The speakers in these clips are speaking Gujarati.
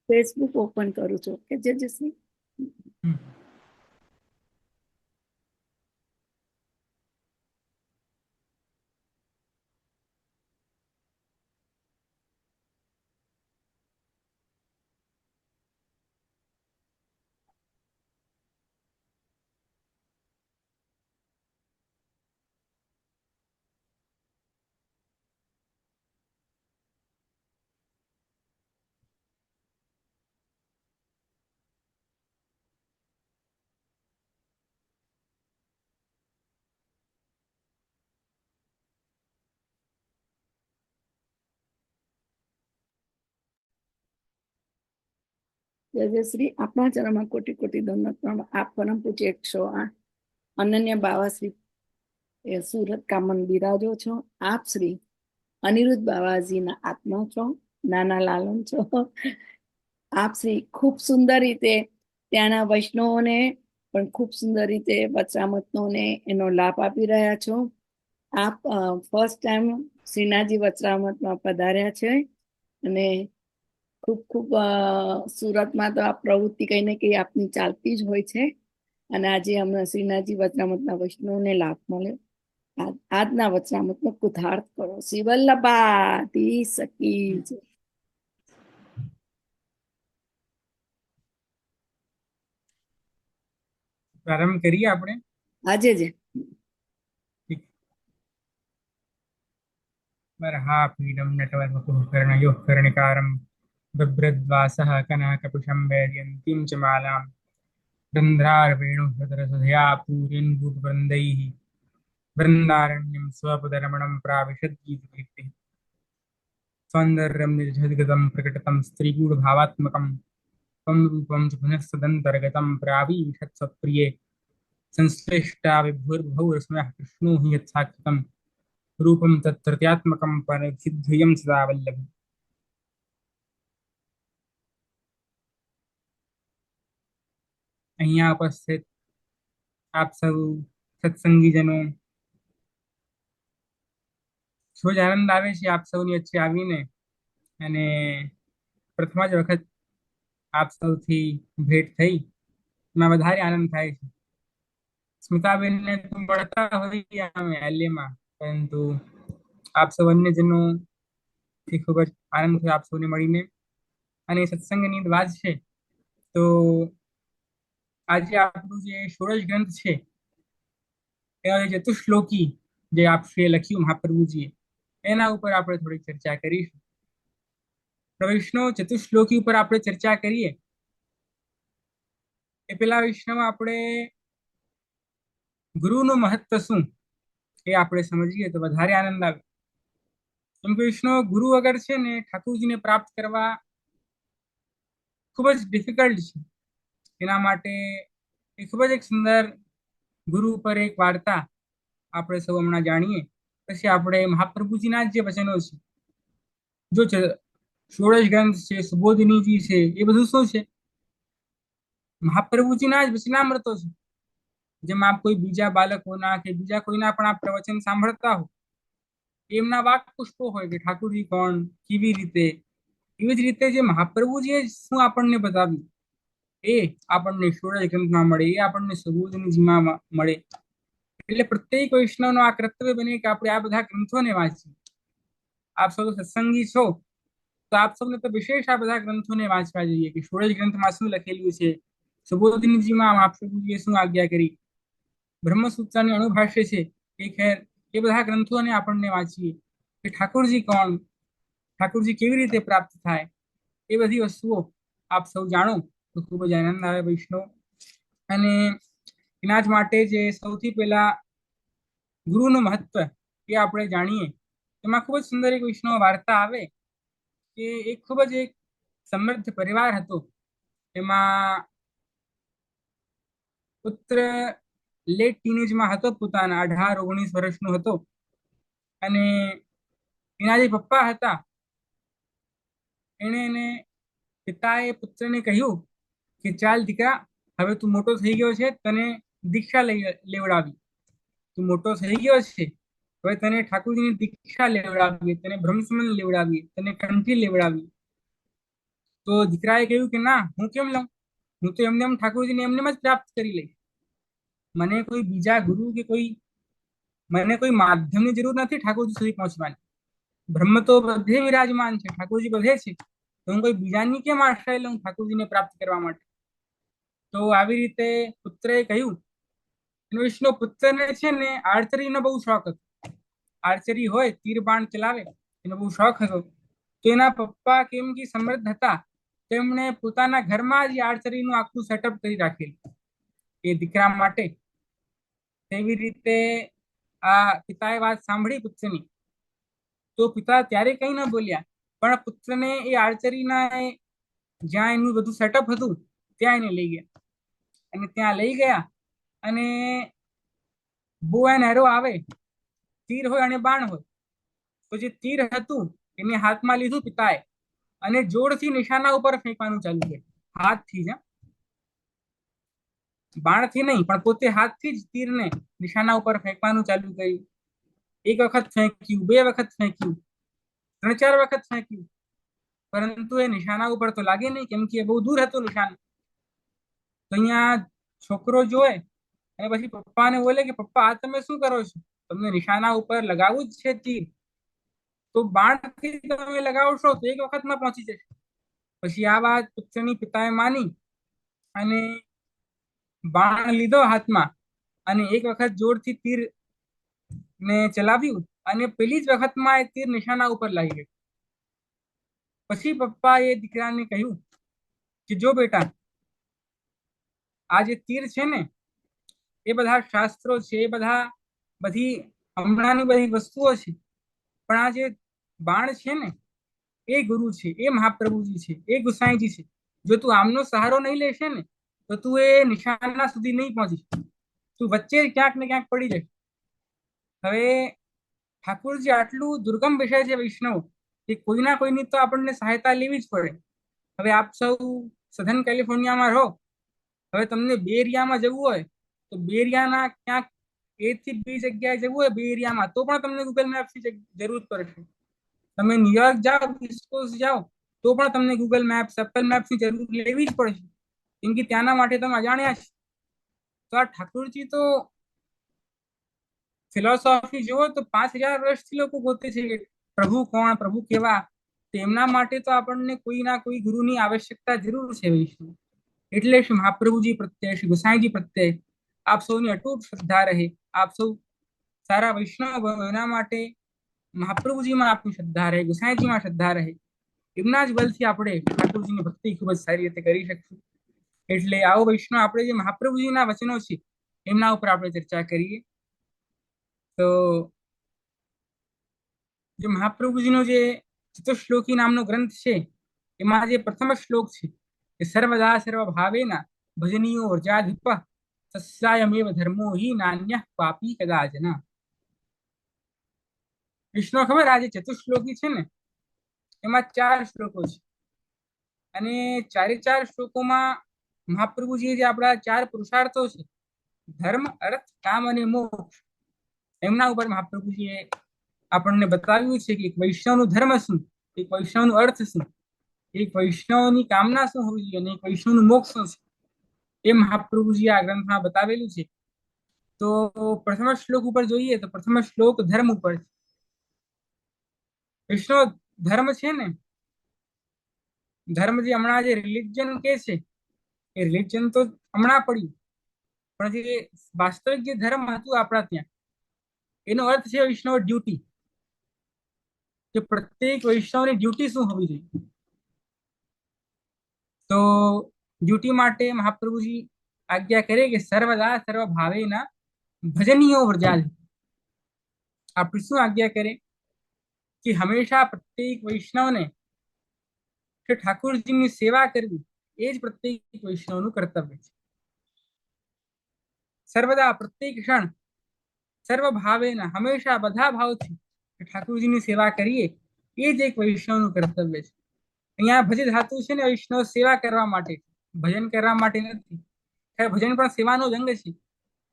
ફેસબુક ઓપન કરું છું કે જયશ્રી. જયશ્રી આપણા ચરણમાં કોટી કોટી દંડવત પ્રણામ. આપ પરમ પૂજ્ય 108 અનન્ય બાવાશ્રી સુરત કામન બિરાજો છો. આપ શ્રી અનિરુદ્ધ બાવાજીના આત્મા છો, નાના લાલન છો. આપ શ્રી ખૂબ સુંદર રીતે ત્યાંના વૈષ્ણવોને પણ ખૂબ સુંદર રીતે વચરામૃતનો એનો લાભ આપી રહ્યા છો. આપ ફર્સ્ટ ટાઈમ શ્રીનાથજી વચરામૃતમાં પધાર્યા છે અને ખૂબ ખૂબ સુરતમાં તો આ પ્રવૃત્તિ કઈ ને કઈ આપની ચાલતી જ હોય છે અને આજે અમને શ્રીનાથજી વચરામૃતના વૈષ્ણવને લાભ મળ્યો. આજના વચરામૃતનો કૃતાર્થ કરો. શ્રી વલ્લભાતી સકી છે. પ્રારંભ કરીએ આપણે. આજે જ બરહા પીડમ નટવરવપુઃ કર્ણયોઃ કર્ણિકારಂ બભ્રદ્વાસઃ કનકપુષં વૈજયન્તીં ચ માલાં રંધ્રારવેણુહૃદરસધયા પૂર્યન્ભૂતવૃન્दैः વૃંદારણ્યं स्वपदरमणं प्राविशद्गीतकीर्तिः सौन्दर्यं निर्झद्गतं प्रकटतं स्त्रीगूढभावात्मकं त्वं रूपं च पुनः सदन्तर्गतं प्राविशत्स्वप्रिये संश्लिष्टा विभुर्भुवरश्म्यः कृष्णो हि यत्साक्षितं रूपं तत्तृतीयात्मकं परसिद्ध्यं सदा वल्लभम्. અહીંયા ઉપસ્થિત આપ સૌ સત્સંગીજનો, ખૂબ જ આનંદ આવે છે આપ સૌની વચ્ચે આવીને અને પ્રથમ જ વખત આપ સૌથી ભેટ થઈ એમાં વધારે આનંદ થાય છે. સ્મિતાબેનને તો મળતા હોઈએ અમે આલ્યમાં, પરંતુ આપ સૌ અન્યજનો થી ખૂબ જ આનંદ થયો આપ સૌને મળીને. અને સત્સંગની વાત છે તો આજે આપણું જે ષોડશ ગ્રંથ છે એના જે ચતુશ્લોકી જે આપે લખ્યું મહાપ્રભુજીએ એના ઉપર આપણે થોડી ચર્ચા કરીશું. વૈષ્ણવ ચતુશ્લોકી ઉપર આપણે ચર્ચા કરીએ એ પેલા વૈષ્ણવ આપણે ગુરુનું મહત્વ શું એ આપણે સમજીએ તો વધારે આનંદ આવે. કેમ કે વૈષ્ણવ ગુરુ વગર છે ને ઠાકોરજીને પ્રાપ્ત કરવા ખૂબ જ ડિફિકલ્ટ છે. એના માટે એ ખૂબ જ એક સુંદર ગુરુ ઉપર એક વાર્તા આપણે સૌ હમણાં જાણીએ, પછી આપણે મહાપ્રભુજીના જ જે વચનો છે, જો ષોડશ ગ્રંથ છે, સુબોધિનીજી છે, એ બધું શું છે? મહાપ્રભુજીના જ વચનામૃતો છે. જેમ આપ કોઈ બીજા બાળકોના કે બીજા કોઈના પણ આપ પ્રવચન સાંભળતા હો, એમના વાક પુષ્પો હોય કે ઠાકોરજી કોણ, કેવી રીતે, એવી જ રીતે જે મહાપ્રભુજીએ શું આપણને બતાવ્યું એ આપણને ષોડશ ગ્રંથમાં મળે, એ આપણને સુબોધિનીજીમાં મળે. એટલે પ્રત્યેક વૈષ્ણવનો આ કર્તવ્ય બને કે આપણે આ બધા ગ્રંથોને વાંચીએ. આપ સૌ સત્સંગી છો તો આપ સૌને તો વિશેષ આ બધા ગ્રંથોને વાંચવા જોઈએ કે ષોડશ ગ્રંથમાં શું લખેલું છે, સુબોધિનીજીમાં મહાપ્રભુજીએ શું આજ્ઞા કરી, બ્રહ્મસૂત્રની અણુભાષ્ય છે એ ખેર, એ બધા ગ્રંથોને આપણને વાંચીએ કે ઠાકોરજી કોણ, ઠાકોરજી કેવી રીતે પ્રાપ્ત થાય, એ બધી વસ્તુઓ આપ સૌ જાણો તો ખૂબ જ આનંદ આવે વૈષ્ણવ. અને એના જ માટે જે સૌથી પહેલા ગુરુનું મહત્વ એ આપણે જાણીએ. એમાં ખૂબ જ સુંદર એક વૈષ્ણવ વાર્તા આવે કે એક ખૂબ જ એક સમૃદ્ધ પરિવાર હતો. એમાં પુત્ર લેટ ટીનેજમાં હતો, પોતાના 18-19 વર્ષનો હતો. અને એના જે પપ્પા હતા એને પિતાએ પુત્રને કહ્યું કે ચાલ દીકરા, હવે તું મોટો થઈ ગયો છે, તને દીક્ષા લેવડાવી. તું મોટો થઈ ગયો છે, હવે તને ઠાકોરજીની દીક્ષા લેવડાવીએ, તને બ્રહ્મસંબંધ લેવડાવીએ, તને કંઠી લેવડાવીએ. તો દીકરાએ કહ્યું કે ના, હું કેમ લઉં, હું તો એમને એમ ઠાકોરજીને એમને એમ જ પ્રાપ્ત કરી લઈશ. મને કોઈ બીજા ગુરુ કે મને કોઈ માધ્યમની જરૂર નથી ઠાકોરજી સુધી પહોંચવાની. બ્રહ્મ તો બધે વિરાજમાન છે, ઠાકોરજી બધે છે, તો હું કોઈ બીજાની કેમ આશ્રય લઉં ઠાકોરજીને પ્રાપ્ત કરવા માટે. તો આવી રીતે પુત્રએ કહ્યું. વિષ્ણુ પુત્રને છે ને આર્ચરીનો બહુ શોખ હતો. આર્ચરી હોય, તીર બાણ ચલાવે, એનો બહુ શોખ હતો. તો એના પપ્પા કેમ કે સમૃદ્ધ હતા, તેમણે પોતાના ઘરમાં જ આર્ચરીનું આખું સેટઅપ કરી રાખેલું એ દીકરા માટે. તેવી રીતે આ પિતાએ વાત સાંભળી પુત્રની, તો પિતા ત્યારે કઈ ન બોલ્યા, પણ પુત્રને એ આર્ચરીના જ્યાં એનું બધું સેટઅપ હતું ત્યાં એને લઈ ગયા. અને ત્યાં લઈ ગયા અને બો એન્ડ એરો આવે, તીર હોય અને બાણ હોય. તો જે તીર હતું એને હાથમાં લીધું પિતાએ અને જોરથી નિશાના ઉપર ફેંકવાનું ચાલુ કર્યું. હાથથી જ, બાણથી નહીં, પણ પોતે હાથથી જ તીરને નિશાના ઉપર ફેંકવાનું ચાલુ કર્યું. એક વખત ફેંક્યું, બે વખત ફેંક્યું, 3-4 વખત ફેંક્યું, પરંતુ એ નિશાના ઉપર તો લાગે નહીં, કેમ કે એ બહુ દૂર હતું નિશાન. તો અહીંયા છોકરો જોવે અને પછી પપ્પાને બોલે કે પપ્પા આ તમે શું કરો છો, તમને નિશાના ઉપર લગાવવું જ છે તીર, તો બાણથી તમે લગાવશો તો એક વખતમાં પહોંચી જશે. પછી આ વાત પુત્રની પિતાએ માની અને બાણ લીધો હાથમાં અને એક વખત જોરથી તીર ને ચલાવ્યું અને પેલી જ વખતમાં એ તીર નિશાના ઉપર લાગી ગયું. પછી પપ્પાએ દીકરાને કહ્યું કે જો બેટા, આ જે તીર છે ને એ બધા શાસ્ત્રો છે, એ બધી હમણાંની બધી વસ્તુઓ છે, પણ આ જે બાણ છે ને એ ગુરુ છે, એ મહાપ્રભુજી છે, એ ગુસાઈજી છે. જો તું આમનો સહારો નહીં લેશે ને તો તું એ નિશાના સુધી નહીં પહોંચી, તું વચ્ચે ક્યાંક ને ક્યાંક પડી જશે. હવે ઠાકોરજી આટલું દુર્ગમ વિષય છે વૈષ્ણવ, કે કોઈના કોઈની તો આપણને સહાયતા લેવી જ પડે. હવે આપ સૌ સધન કેલિફોર્નિયામાં રહો, હવે તમને બે એરિયામાં જવું હોય તો બે એરિયાના ક્યાંક A થી B જગ્યાએ જવું હોય બે એરિયામાં, તો પણ તમને ગૂગલ મેપ્સની જરૂર પડશે. તમે ન્યુયોર્ક જાઓ, ઈસ્ટ કોસ્ટ જાઓ, તો પણ તમને ગૂગલ મેપ્સ, એપલ મેપ્સની જરૂર લેવી જ પડશે, કેમ કે ત્યાંના માટે તમે અજાણ્યા છે. તો આ ઠાકોરજી તો ફિલોસોફી જુઓ તો 5000 વર્ષથી લોકો ગોતે છે કે પ્રભુ કોણ, પ્રભુ કેવા. તેમના માટે તો આપણને કોઈ ના કોઈ ગુરુની આવશ્યકતા જરૂર છે વૈષ્ણવ. એટલે શ્રી મહાપ્રભુજી પ્રત્યે, શ્રી ગુસાઈજી પ્રત્યે આપ સૌની અટૂટ શ્રદ્ધા રહે. આપ સૌ સારા વૈષ્ણવ એના માટે મહાપ્રભુજીમાં આપની શ્રદ્ધા રહે, ગુસાઈજીમાં શ્રદ્ધા રહે. એમના જ બલથી આપણે ઠાકોરજીની ભક્તિ ખૂબ જ સારી રીતે કરી શકશું. એટલે આવો વૈષ્ણવ, આપણે જે મહાપ્રભુજીના વચનો છે એમના ઉપર આપણે ચર્ચા કરીએ. તો જે મહાપ્રભુજીનો જે ચતુશ્લોકી નામનો ગ્રંથ છે, એમાં જે પ્રથમ શ્લોક છે કે સર્વદા સર્વ ભાવેના ભજનીયો વર્જાધિપ સસ્યાયમેવ ધર્મો હિ નાન્યઃ પાપી કદાચન. વિષ્ણુ ખબર, આ જે ચતુશ્લોકી છે ને એમાં 4 શ્લોકો છે અને 4 શ્લોકોમાં મહાપ્રભુજીએ જે આપણા 4 પુરુષાર્થો છે, ધર્મ, અર્થ, કામ અને મોક્ષ, એમના ઉપર મહાપ્રભુજીએ આપણને બતાવ્યું છે કે એક વૈષ્ણવનું ધર્મ શું, એક વૈષ્ણવનું અર્થ શું, એક વૈષ્ણવની કામના શું હોવી જોઈએ અને એક વૈષ્ણવનું મોક્ષ શું છે, એ મહાપ્રભુજી આ ગ્રંથમાં બતાવેલું છે. તો પ્રથમ શ્લોક ઉપર જોઈએ તો પ્રથમ શ્લોક ધર્મ ઉપર છે. વૈષ્ણવ ધર્મ છે ને, ધર્મ જે હમણાં જે રિલિજન કે છે એ રિલિજન તો હમણાં પડ્યું, પણ જે વાસ્તવિક જે ધર્મ હતું આપણા ત્યાં, એનો અર્થ છે વૈષ્ણવ ડ્યુટી, કે પ્રત્યેક વૈષ્ણવની ડ્યુટી શું હોવી જોઈએ. તો ડ્યુટી માટે મહાપ્રભુજી આજ્ઞા કરે કે સર્વદા સર્વ ભાવેના ભજનીયો વ્રજાધિ. આપણે શું આજ્ઞા કરે કે હંમેશા પ્રત્યેક વૈષ્ણવને ઠાકોરજીની સેવા કરવી, એ જ પ્રત્યેક વૈષ્ણવનું કર્તવ્ય છે. સર્વદા, પ્રત્યેક ક્ષણ, સર્વ ભાવેના, હંમેશા બધા ભાવથી ઠાકોરજીની સેવા કરીએ, એ જ એક વૈષ્ણવનું કર્તવ્ય છે. અહીંયા ભજ ધાતુ છે ને વૈષ્ણવ સેવા કરવા માટે, ભજન કરવા માટે નથી. ભજન પણ સેવાનો જ અંગ છે,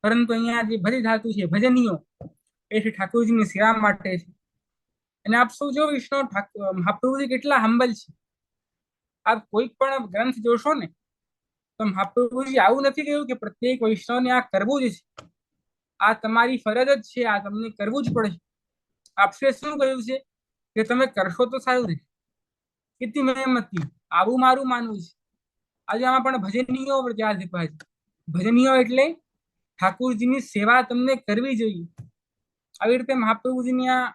પરંતુ અહીંયા જે ભજ ધાતુ છે, ભજનીયો, એ ઠાકોરજીની સેવા માટે છે. અને આપ સૌ જો વિષ્ણુ મહાપ્રભુજી કેટલા હંબલ છે. આપ કોઈ પણ ગ્રંથ જોશો ને તો મહાપ્રભુજી આવું નથી કહ્યું કે પ્રત્યેક વૈષ્ણવને આ કરવું જ છે, આ તમારી ફરજ જ છે, આ તમને કરવું જ પડશે. આપશે શું કહ્યું છે કે તમે કરશો તો સારું રહેશે. કેટલી મહેમતી, આવું મારું માનવું છે. આજે આમાં પણ ભજનીયો પ્રચાર છે પાછો. ભજનીયો એટલે ઠાકુરજીની સેવા તમને કરવી જોઈએ. આવી રીતે મહાપ્રભુજીની આ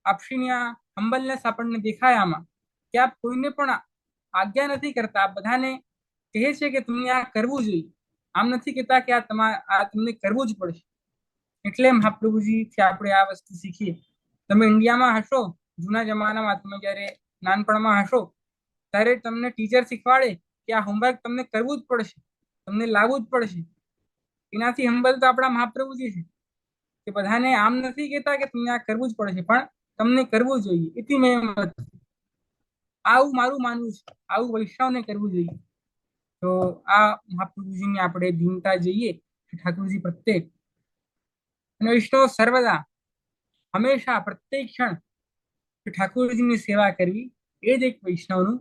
આપશીની આ હમ્બલનેસ આપણને દેખાય આમાં, કે આપ કોઈને પણ આજ્ઞા નથી કરતા, આપ બધાને કહે છે કે તમને આ કરવું જોઈએ. આમ નથી કહેતા કે આ તમને કરવું જ પડશે. એટલે મહાપ્રભુજીથી આપણે આ વસ્તુ શીખીએ. તમે ઇન્ડિયામાં હશો, જૂના જમાનામાં તમે જ્યારે નાનપણમાં હશો ત્યારે તમને ટીચર શીખવાડે કે આ હોમવર્ક તમને કરવું જ પડશે, તમને લાવવું જ પડશે. એનાથી હમ્બલ તો આપણા મહાપ્રભુજી છે, કે બધાને આમ નથી કહેતા કે તમને આ કરવું જ પડશે, પણ તમને કરવું જોઈએ. એટલી મહેમત, આવું મારું માનવું છે, આવું વૈષ્ણવને કરવું જોઈએ. તો આ મહાપ્રભુજીને આપણે દીનતા જોઈએ ઠાકુરજી પ્રત્યે. અને વૈષ્ણવ સર્વદા હંમેશા પ્રત્યેક ક્ષણ ઠાકુરજીની સેવા કરવી એ જ એક વૈષ્ણવનું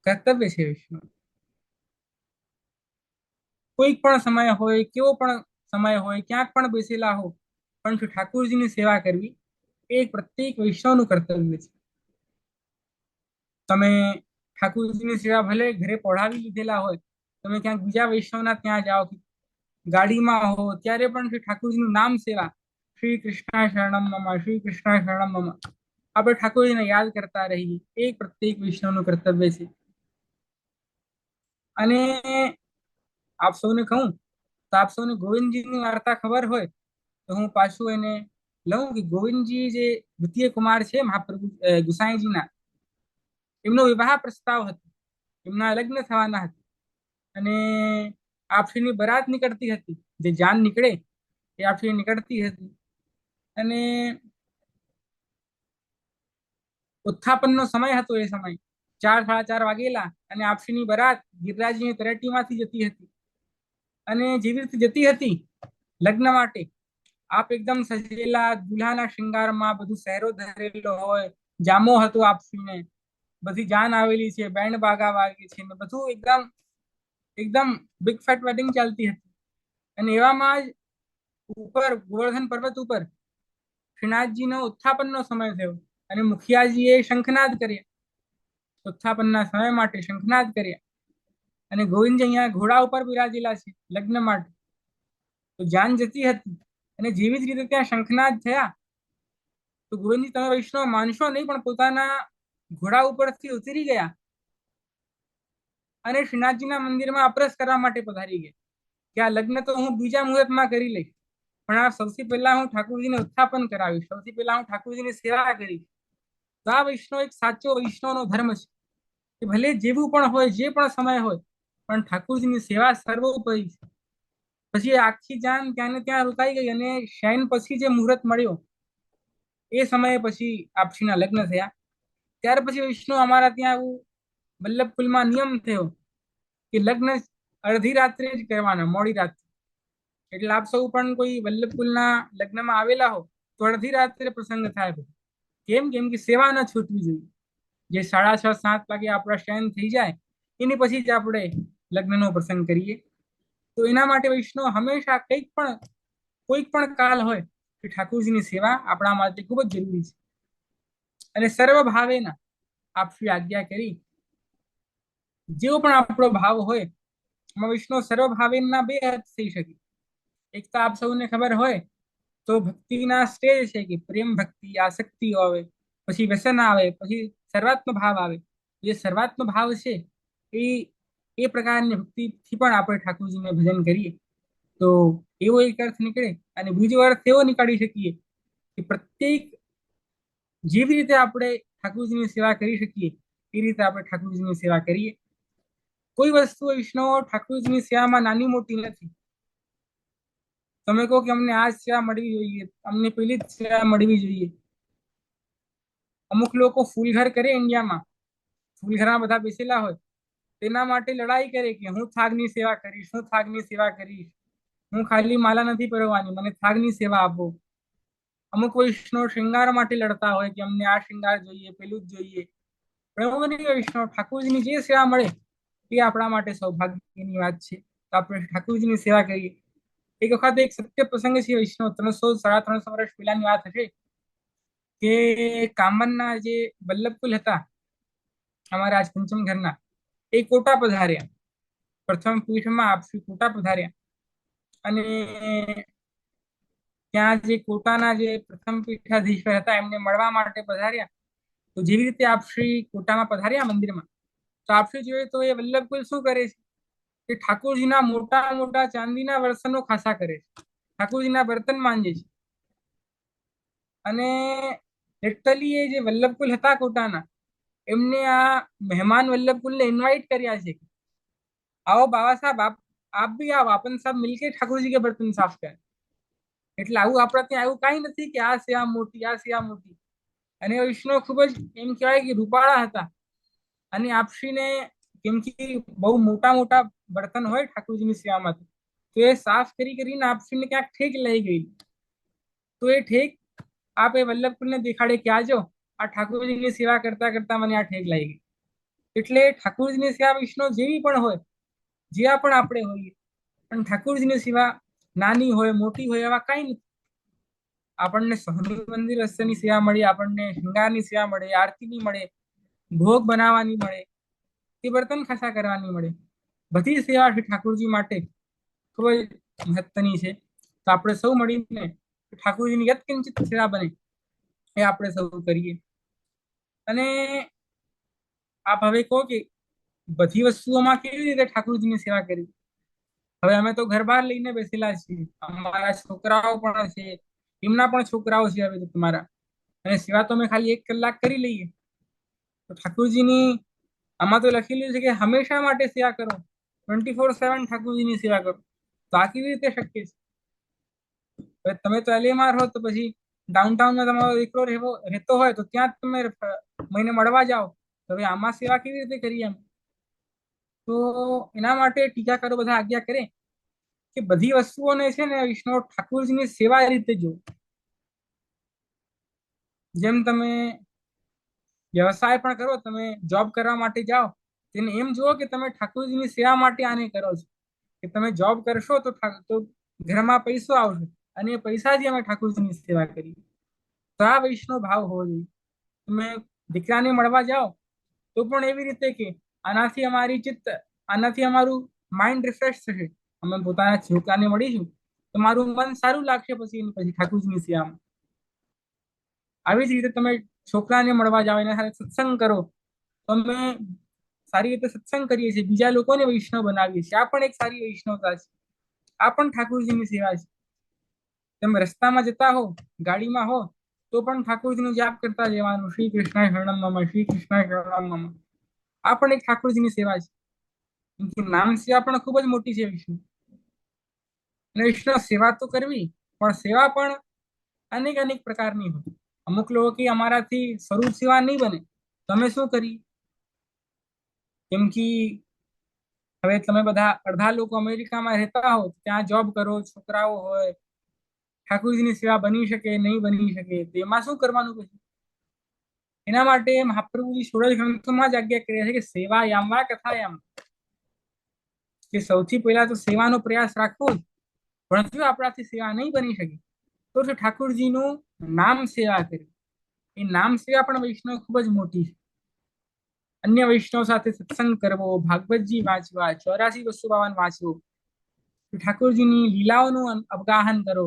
કર્તવ્ય છે. વૈષ્ણવ કોઈ પણ સમય હોય, કેવો પણ સમય હોય, ક્યાંક પણ બેસેલા હો, પણ ઠાકુરજીની સેવા કરવી એ પ્રત્યેક વૈષ્ણવનું કર્તવ્ય છે. તમે ઠાકુરજીની સેવા ભલે ઘરે પઢાવી લીધેલા હોય, તમે ક્યાંક બીજા વૈષ્ણવના ત્યાં જાઓ, ગાડીમાં હો, ત્યારે પણ ઠાકુરજીનું નામ સેવા, શ્રી કૃષ્ણ શરણમ મમ, શ્રી કૃષ્ણ શરણમ મમ, આપણે ઠાકોરજીને યાદ કરતા રહીએ, એ પ્રત્યેક વૈષ્ણવનું કર્તવ્ય છે. અને આપ સૌને કહું તો આપ સૌને ગોવિંદજીની વાર્તા ખબર હોય તો હું પાછું એને લઉં કે ગોવિંદજી જે દ્વિતીય કુમાર છે મહાપ્રભુ ગુસાઈજીના, એમનો વિવાહ પ્રસ્તાવ હતો, એમના લગ્ન થવાના હતા. અને આપશીની બરાત નીકળતી હતી, જે જાન નીકળે એ આપશી નીકળતી હતી. અને ઉત્થાપનનો સમય હતો. એ સમય 4:30 વાગેલા અને આપશીની બરાત ગિરિરાજની તળેટીમાંથી જતી હતી. અને જેવી રીતે જતી હતી લગ્ન માટે, આપ એકદમ સજેલા, દુલ્હાના શૃંગારમાં, બધું સહેરો ધરેલો હોય, જામો હતો આપશીને, બધી જાન આવેલી છે, બેન્ડ બાગા વાગે છે, બધું એકદમ એકદમ બિગ ફેટ વેડિંગ ચાલતી હતી. અને એવામાં જ ઉપર ગોવર્ધન પર્વત ઉપર શ્રીનાથજીનો ઉત્થાપનનો સમય થયો અને મુખિયાજીએ શંખનાદ કર્યા. ઉત્થાપનના સમય માટે શંખનાદ કર્યા. અને ગોવિંદજી અહીંયા ઘોડા ઉપર બિરાજેલા છે લગ્ન માટે. તો જાન જતી હતી અને જેવી જ રીતે ત્યાં શંખનાદ થયા તો ગોવિંદજી, તમે વૈષ્ણવ માનશો નહીં, પણ પોતાના ઘોડા ઉપરથી ઉતરી ગયા અને શ્રીનાથજીના મંદિરમાં અપરસ કરવા માટે પધારી ગયા કે આ લગ્ન તો હું બીજા મુહૂર્તમાં કરી લઈશ, પણ આ સૌથી પહેલા હું ઠાકુરજીને ઉત્થાપન કરાવીશ, સૌથી પહેલા હું ઠાકુરજીની સેવા કરીશ. તો આ વૈષ્ણવ એક સાચો વૈષ્ણવનો ધર્મ છે કે ભલે જેવું પણ હોય, જે પણ સમય હોય, પણ ઠાકુરજીની સેવા સર્વોપરી છે. પછી આખી જાન ત્યાં ને ત્યાં રોકાઈ ગઈ અને શયન પછી જે મુહૂર્ત મળ્યો એ સમયે પછી આપશીના લગ્ન થયા. ત્યાર પછી વૈષ્ણવ અમારા ત્યાં આવું વલ્લભકુલમાં નિયમ થયો કે લગ્ન અડધી રાત્રે જ કરવાના, મોડી રાત્રે. એટલે આપ સૌ પણ કોઈ વલ્લભકુલના લગ્નમાં આવેલા હો તો અડધી રાત્રે પ્રસંગ થાય. કેમ કે સેવા ન છૂટવી જોઈએ. જે 6:30-7 વાગે આપણા શયન થઈ જાય એની પછી જ આપણે લગ્નનો પ્રસંગ કરીએ. તો એના માટે વૈષ્ણવ હંમેશા કોઈક પણ કાલ હોય કે ઠાકુરજીની સેવા આપણા માટે ખૂબ જ જરૂરી છે. અને સર્વ ભાવેના આપશી આજ્ઞા કરી, જેવો પણ આપણો ભાવ હોય, એમાં વૈષ્ણવ સર્વ ભાવેના બે અર્થ થઈ શકે. એક તો આપ સૌને ખબર હોય તો ભક્તિના સ્ટેજ છે કે પ્રેમ ભક્તિ, આસક્તિ આવે, પછી વ્યસન આવે, પછી સર્વાત્મ ભાવ આવે. જે સર્વાત્મ ભાવ છે એ એ પ્રકારની ભક્તિથી પણ આપણે ઠાકુરજીને ભજન કરીએ તો એવો એક અર્થ નીકળે. અને બીજો અર્થ એવો નીકાળી શકીએ કે પ્રત્યેક જેવી રીતે આપણે ઠાકુરજીની સેવા કરી શકીએ એ રીતે આપણે ઠાકુરજીની સેવા કરીએ. કોઈ વસ્તુ વૈષ્ણવ ઠાકુરજીની સેવામાં નાની મોટી નથી. તમે કહો કે અમને આ સેવા મળવી જોઈએ, અમને પેલી જ સેવા મળવી જોઈએ. અમુક લોકો ફૂલઘર કરે ઇન્ડિયામાં, ફૂલઘરમાં બધા બેસેલા હોય, તેના માટે લડાઈ કરે કે હું થાગની સેવા કરીશ, હું થાગની સેવા કરીશ, હું ખાલી માલા નથી પહેરવાની, મને થાગની સેવા આપો. અમુક વૈષ્ણવ શ્રૃંગાર માટે લડતા હોય કે અમને આ શ્રૃંગાર જોઈએ, પેલું જ જોઈએ. પ્રણવની વૈષ્ણવ ઠાકોરજીની જે સેવા મળે એ આપણા માટે સૌભાગ્યની વાત છે. તો આપણે ઠાકોરજીની સેવા કરીએ. એક વખત એક સત્ય પ્રસંગ છે વૈષ્ણવ, 300 સાડા 300 વર્ષ પહેલાની વાત હશે, કે કામનના જે વલ્લભકુલ હતા અમારા આજ પંચમ ઘરના, એ કોટા પધાર્યા. પ્રથમ પીઠમાં આપશ્રી કોટા પધાર્યા અને ત્યાં જે કોટાના જે પ્રથમ પીઠાધીશ્વર હતા એમને મળવા માટે પધાર્યા. તો જેવી રીતે આપશ્રી કોટામાં પધાર્યા મંદિરમાં, તો આપશ્રી જોઈએ તો એ વલ્લભકુલ શું કરે છે કે ઠાકોરજીના મોટા મોટા ચાંદીના વર્તનો ખાસા કરે છે, ઠાકોરજીના બર્તન માંજે છે. અને લિટરલી એ જે વલ્લભકુલ હતા કોટાના, એમને આ મહેમાન વલ્લભકુલને ઇન્વાઇટ કર્યા છે, आओ बाबा साहब आप भी आओ, अपन सब मिलके ठाकुर जी के बर्तन साफ करें. એટલે આવું આપણા ત્યાં એવું કઈ નથી કે આ સેવા મોટી, આ સેવા મોટી. અને વિષ્ણુ ખૂબ જ એમ કહેવાય કે રૂપાળા હતા. અને આપશ્રીને કેમ કે બહુ મોટા મોટા બર્તન હોય ઠાકોરજીની સેવામાં, તો એ સાફ કરીને આપશ્રીને ક્યાંક ઠેક લઈ ગઈ. તો એ ઠેક આપ એ વલ્લભકુલને દેખાડે કે આજો આ ઠાકોરજીની સેવા કરતા કરતા મને આ ઠેક લઈ ગઈ. એટલે ઠાકોરજીની સેવા વિષ્ણુ જેવી પણ હોય, જ્યાં પણ આપણે હોઈએ, પણ ઠાકોરજીની સેવા નાની હોય મોટી હોય એવા કઈ નથી. આપણને સહની મંદિર હસ્તની સેવા મળી, આપણને શૃંગારની સેવા મળે, આરતીની મળે, ભોગ બનાવવાની મળે, તે બર્તન ખાસા કરવાની મળે. બધી સેવા ઠાકોરજી માટે ખૂબ જ મહત્વની છે. તો આપણે સૌ મળીને ઠાકોરજીની યત્કિંચિત સેવા બને એ આપણે સૌ કરીએ. અને આપ હવે કહો કે બધી વસ્તુઓમાં કેવી રીતે ઠાકોરજીની સેવા કરી. હવે અમે તો ઘર બહાર લઈને બેસેલા છીએ, અમારા છોકરાઓ પણ છે, એમના પણ છોકરાઓ છે હવે તો તમારા, અને સેવા તો અમે ખાલી 1 કલાક કરી લઈએ. તો ઠાકોરજીની આમાં તો લખેલું છે કે હંમેશા માટે સેવા કરો, 24/7 ઠાકોરજીની સેવા કરો. તો આ કેવી રીતે શક્ય છે? હવે તમે તો એલેમાર હો, તો પછી ડાઉનટાઉનમાં તમારો દીકરો રહેતો હોય તો ત્યાં તમે મહિને મળવા જાઓ. તો હવે આમાં સેવા કેવી રીતે કરીએ એમ? તો એના માટે ટીકાકારો બધા આજ્ઞા કરે કે બધી વસ્તુઓને છે ને વિષ્ણુ ઠાકોરજીની સેવા એ રીતે જો. જેમ તમે વ્યવસાય પણ કરો, તમે જોબ કરવા માટે જાઓ, તેને એમ જુઓ કે તમે ઠાકોરજીની સેવા માટે આને કરો છો. કે તમે જોબ કરશો તો ઘરમાં પૈસો આવશે, અને એ પૈસાથી અમે ઠાકોરજીની સેવા કરીએ. તો આ વૈષ્ણવ ભાવ હોવો જોઈએ. તમે દીકરાને મળવા જાઓ તો પણ એવી રીતે કે આનાથી અમારી ચિત્ત, આનાથી અમારું માઇન્ડ રિફ્રેશ થશે, અમે પોતાના છોકરાને મળીશું તો મારું મન સારું લાગશે પછી ઠાકોરજીની સેવામાં. આવી જ રીતે તમે છોકરાને મળવા જાઓ, એના સાથે સત્સંગ કરો. તો અમે સારી રીતે સત્સંગ કરીએ છીએ, બીજા લોકોને વૈષ્ણવ બનાવીએ છીએ. આ પણ એક સારી વૈષ્ણવતા છે, આ પણ ઠાકોરજીની સેવા છે. તમે રસ્તામાં જતા હો, ગાડીમાં હો, તો પણ ઠાકોરજીનું જાપ કરતા જવાનું, શ્રી કૃષ્ણ શરણમ મમ, શ્રી કૃષ્ણ શરણમ મમ. આ પણ એક ઠાકોરજીની સેવા છે. નામ સેવા પણ ખૂબ જ મોટી છે વિષ્ણુ. અને વિષ્ણુ સેવા તો કરવી, પણ સેવા પણ અનેક અનેક પ્રકારની હોય. અમુક લોકો કે અમારાથી સ્વરૂપ સેવા નહીં બને, તમે શું કરી? કેમ કે હવે તમે બધા અડધા લોકો અમેરિકામાં રહેતા હો, ત્યાં જોબ કરો, છોકરાઓ હોય, ઠાકોરજીની સેવા બની શકે નહીં બની શકે, તેમાં શું કરવાનું પછી? એના માટે મહાપ્રભુજી સોળજ ગ્રંથોમાં જ આજ્ઞા કરે છે કે સેવા યામવા કથાયામ, કે સૌથી પહેલા તો સેવાનો પ્રયાસ રાખવો જ. પણ જો આપણાથી સેવા નહીં બની શકે તો ઠાકોરજીનું નામ સેવા કરી. એ નામ સેવા પણ વૈષ્ણવ ખૂબ જ મોટી છે. અન્ય વૈષ્ણવ સાથે સત્સંગ કરવો, ભાગવતજી વાંચવા, 84-252 વાંચવું, ઠાકોરજીની લીલાઓનું અવગાહન કરો,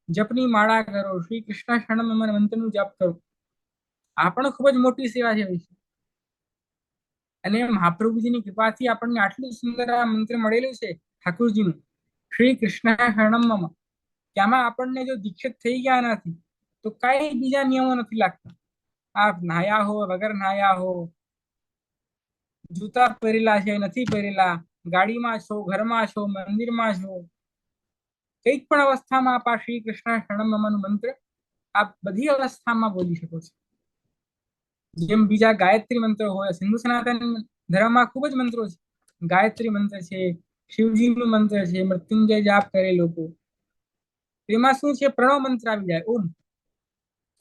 જપની માળા કરો, શ્રી કૃષ્ણ શરણમ મમ મંત્રનું જપ કરો. આ પણ ખૂબ જ મોટી સેવા છે વૈષ્ણવ. અને મહાપ્રભુજીની કૃપાથી આપણને આટલું સુંદર આ મંત્ર મળેલું છે ઠાકોરજીનું, શ્રી કૃષ્ણ શરણમ મમ, કે આમાં આપણને જો દીક્ષિત થઈ ગયા નથી તો કઈ બીજા નિયમો નથી લાગતા. આપ નાયા હો, વગર નાયા હો, જૂતા પહેરેલા છે નથી પહેરેલા, ગાડીમાં છો, ઘરમાં છો, મંદિરમાં છો, કઈક પણ અવસ્થામાં આપ આ શ્રી કૃષ્ણ શરણમ મમનું મંત્ર આપ બધી અવસ્થામાં બોલી શકો છો. જેમ બીજા ગાયત્રી મંત્રો હોય, સિંધુ સનાતન ધર્મમાં ખૂબ જ મંત્રો છે. ગાયત્રી મંત્ર છે, શિવજીનું મંત્ર છે, મૃત્યુંજય જાપ કરે લોકો. તેમાં શું છે? પ્રણવ મંત્ર આવી જાય, ઓમ.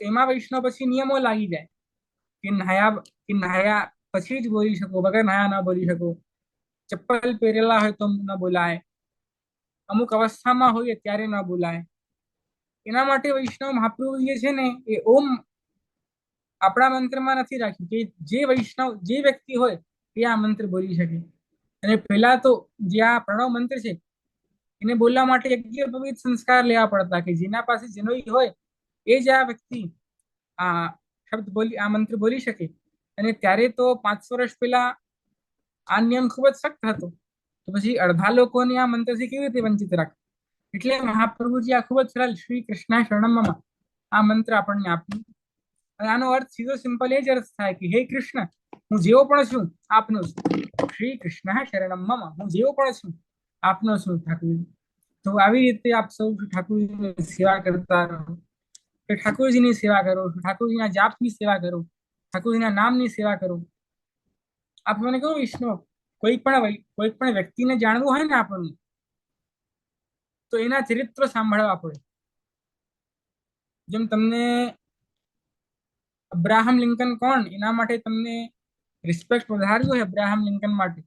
તેમાં વૈષ્ણવ પછી નિયમો લાગી જાય કે નહાયા પછી જ બોલી શકો, વગર નાયા ન બોલી શકો. ચપ્પલ પહેરેલા હોય તો ન બોલાય, અમુક અવસ્થામાં હોય ત્યારે ન બોલાય. એના માટે વૈષ્ણવ મહાપ્રભુ જે છે ને એ ઓમ આપણા મંત્રમાં નથી રાખ્યું કે જે વૈષ્ણવ જે વ્યક્તિ હોય તે આ મંત્ર બોલી શકે. અને પહેલા તો જે આ પ્રણવ મંત્ર છે એને બોલવા માટે યજ્ઞોપવિત સંસ્કાર લેવા પડતા, કે જેના પાસે જનોઈ હોય એ જ આ વ્યક્તિ આ શબ્દ બોલી આ મંત્ર બોલી શકે. અને ત્યારે તો 500 વર્ષ પહેલા આ નિયમ ખૂબ જ સખ્ત હતો. તો પછી અડધા લોકોને આ મંત્રથી કેવી રીતે વંચિત રાખ? એટલે મહાપ્રભુજી આ ખૂબ જ સરળ શ્રી કૃષ્ણ શરણમમાં આ મંત્ર આપણને આપ્યું. અને આનો અર્થ સીધો સિમ્પલ એ જ અર્થ થાય કે હે કૃષ્ણ, હું જેવો પણ છું આપનો છું. શ્રી કૃષ્ણ શરણમમાં, હું જેવો પણ છું આપનો છું ઠાકોરજી. તો આવી રીતે આપ સૌ ઠાકોરજીની સેવા કરતા રહો, કે ઠાકોરજીની સેવા કરો, ઠાકોરજીના જાપની સેવા કરો, ઠાકોરજીના નામની સેવા કરો. આપ મને કહો વિષ્ણુ, કોઈ પણ વ્યક્તિને જાણવું હોય ને આપણને, તો એના ચરિત્ર સાંભળવા પડે. જેમ તમને અબ્રાહમ લિંકન કોણ એના માટે તમને રિસ્પેક્ટ વધારવી હોય અબ્રાહમ લિંકન માટે,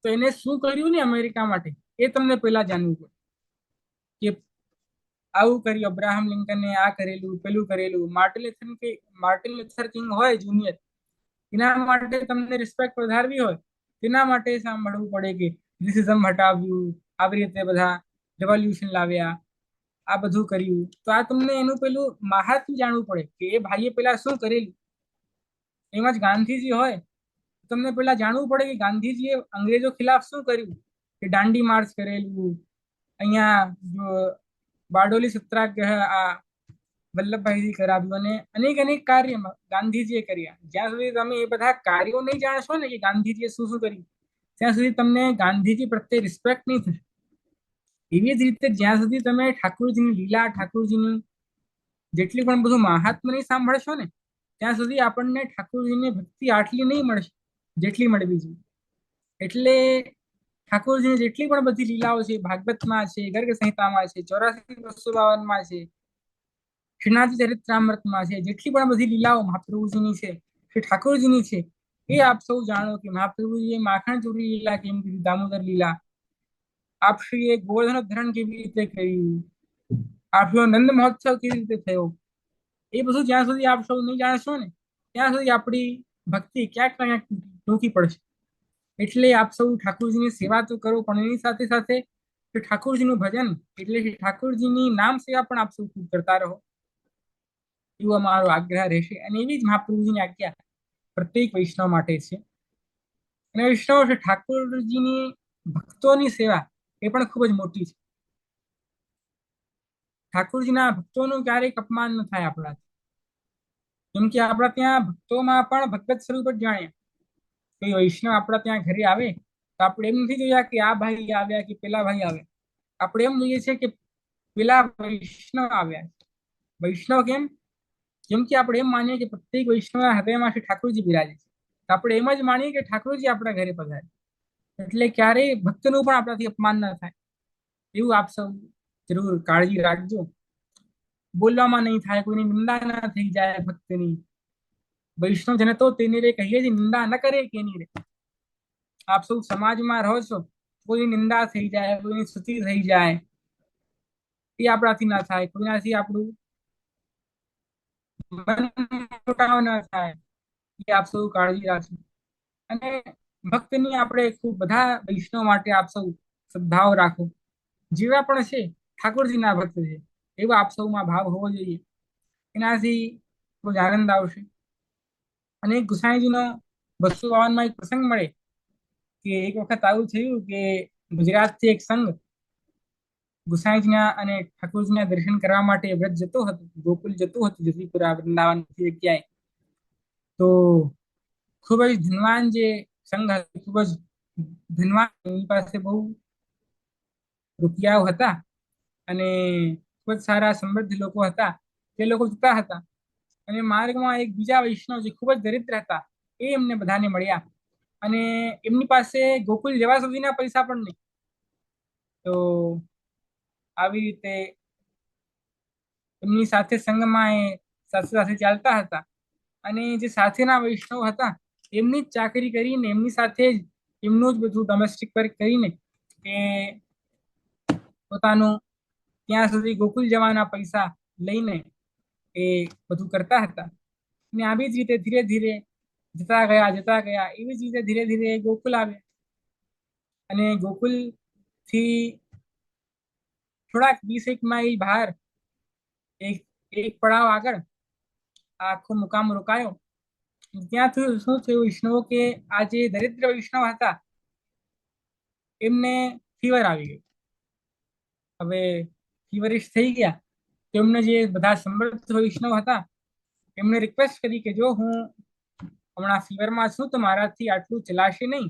તો એને શું કર્યું ને અમેરિકા માટે એ તમને પહેલા જાણવું પડે. કે આવું કર્યું અબ્રાહમ લિંકને, આ કરેલું, પેલું કરેલું. માર્ટિન લ્યુથર કિંગ હોય જુનિયર, એના માટે તમને રિસ્પેક્ટ વધારવી હોય તેના માટે સાંભળવું પડે કે રેસિઝમ હટાવ્યું, આવી રીતે બધા રેવોલ્યુશન લાવ્યા, આ બધું કર્યું. તો આ તમને એનું પેલું મહાત્મ્ય જાણવું પડે કે એ ભાઈએ પેલા શું કરેલું. એમાં જ ગાંધીજી હોય, તમને પેલા જાણવું પડે કે ગાંધીજીએ અંગ્રેજો ખિલાફ શું કર્યું, કે દાંડી માર્ચ કરેલું, અહીંયા બારડોલી સત્યાગ્રહ આ વલ્લભભાઈજી કરાવ્યું, અને અનેક અનેક કાર્ય ગાંધીજીએ કર્યા. જ્યાં સુધી તમે એ બધા કાર્યો નહીં જાણશો ને કે ગાંધીજીએ શું શું કર્યું, ત્યાં સુધી તમને ગાંધીજી પ્રત્યે રિસ્પેક્ટ નહીં થશે. એવી જ રીતે જ્યાં સુધી તમે ઠાકોરજીની લીલા, ઠાકોરજીની જેટલી પણ બધું મહાત્મ્ય નહીં સાંભળશો ને ત્યાં સુધી આપણને ઠાકોરજીની ભક્તિ આટલી નહીં મળશે જેટલી મળવી જોઈએ. એટલે ઠાકોરજીની જેટલી પણ બધી લીલાઓ છે, ભાગવતમાં છે, ગર્ગ સંહિતામાં છે, 84-252 છે, શ્રીનાથજી ચરિત્રામૃતમાં છે, જેટલી પણ બધી લીલાઓ મહાપ્રભુજીની છે, શ્રી ઠાકોરજીની છે, એ આપ સૌ જાણો કે મહાપ્રભુજીએ માખણ ચોરી લીલા કેમ કીધી, દામોદર લીલા. આપશ્રીએ ગોવર્ધન ધરણ કેવી રીતે કર્યું, આપણો નંદ મહોત્સવ કેવી રીતે થયો, એ બધું જ્યાં સુધી આપ સૌ નહીં જાણશો ને ત્યાં સુધી આપણી ભક્તિ ક્યાંક ને ક્યાંક ટૂંકી પડશે. એટલે આપ સૌ ઠાકોરજીની સેવા તો કરો, પણ એની સાથે સાથે ઠાકોરજીનું ભજન એટલે ઠાકોરજીની નામ સેવા પણ આપ સૌ ખૂબ કરતા રહો, એવો અમારો આગ્રહ રહેશે. અને એવી જ મહાપ્રભુજીની આજ્ઞા પ્રત્યેક વૈષ્ણવ માટે છે. અને વૈષ્ણવ ઠાકોરજીની ભક્તોની સેવા એ પણ ખૂબ જ મોટી છે. ઠાકોરજીના ભક્તોનું ક્યારેક અપમાન ન થાય આપણાથી. કેમ કે આપણા ત્યાં ભક્તોમાં પણ ભગવત સ્વરૂપ જ જાણ્યા. કોઈ વૈષ્ણવ આપણા ત્યાં ઘરે આવે તો આપણે એમ નથી જોયા કે આ ભાઈ આવ્યા કે પેલા ભાઈ આવ્યા. આપણે એમ જોઈએ છે કે પેલા વૈષ્ણવ આવ્યા. વૈષ્ણવ કેમ? કેમ કે આપણે એમ માનીએ કે પ્રત્યેક વૈષ્ણવના હૃદયમાં શ્રી ઠાકોરજી બિરાજે છે. તો આપણે એમ જ માનીએ કે ઠાકોરજી આપણા ઘરે પધારે. એટલે ક્યારેય ભક્તનું પણ આપણાથી અપમાન ન થાય એવું આપ સૌ જરૂર કાળજી રાખજો. બોલવામાં નહીં થાય, કોઈની નિંદા ના થઈ જાય ભક્તની. વૈષ્ણવ જને તો તેની રે કહીએ જ નિંદા ન કરે કેની રે. આપ સૌ સમાજમાં રહો છો, કોઈની નિંદા થઈ જાય, કોઈની સ્તુતિ થઈ જાય, એ આપણાથી ના થાય. કોઈનાથી આપણું મનમોટાવ ન થાય, એ આપ સૌ કાળજી રાખજો. અને ભક્તની આપણે ખૂબ બધા વૈષ્ણવ માટે આપ સૌ સદભાવ રાખો. જેવા પણ છે ઠાકોરજીના ભક્ત છે એવો આપ સૌમાં ભાવ હોવો જોઈએ. એનાથી બહુ આનંદ આવશે. અને ગુસાઈજીનો 252માં એક પ્રસંગ મળે કે એક વખત આવું થયું કે ગુજરાતથી એક સંઘ ગુસાઈજીના અને ઠાકોરજીના દર્શન કરવા માટે વ્રત જતો હતો, ગોકુલ જતું હતું, જતીપુરા વૃંદાવન જગ્યાએ. તો ખૂબ જ ધનવાન જે સંઘ હતો, ખૂબ જ ધનવાન, એની પાસે બહુ રૂપિયાઓ હતા અને ખૂબ જ સારા સમૃદ્ધ લોકો હતા. તે લોકો જતા હતા અને માર્ગમાં એક બીજા વૈષ્ણવ જે ખૂબ જ દરિદ્ર હતા એ એમને બધાને મળ્યા. અને એમની પાસે ગોકુલ જવા સુધીના પૈસા પણ નહીં. તો આવી રીતે એમની સાથે સંઘમાં એ સાથે સાથે ચાલતા હતા. અને જે સાથેના વૈષ્ણવ હતા એમની જ ચાકરી કરીને, એમની સાથે જ એમનું જ બધું ડોમેસ્ટિક વર્ક કરીને એ પોતાનું ત્યાં સુધી ગોકુલ જવાના પૈસા લઈને એ બધું કરતા હતા. અને આવી જ રીતે ધીરે ધીરે જતા ગયા એવી જ રીતે ધીરે ધીરે ગોકુલ આવ્યા. અને ગોકુલ થી થોડાક 20 માઇલ બહાર એક એક પડાવ આગળ આખો મુકામ રોકાયો. ત્યાંથી શું થયું વૈષ્ણવો કે આ જે દરિદ્ર વૈષ્ણવ હતા એમને ફીવર આવી ગયું. હવે ફીવરિશ થઈ ગયા. તેમને જે બધા સમૃદ્ધ વૈષ્ણવ હતા એમને રિક્વેસ્ટ કરી કે જો હું હમણાં ફીવરમાં છું તો મારાથી આટલું ચલાશે નહીં,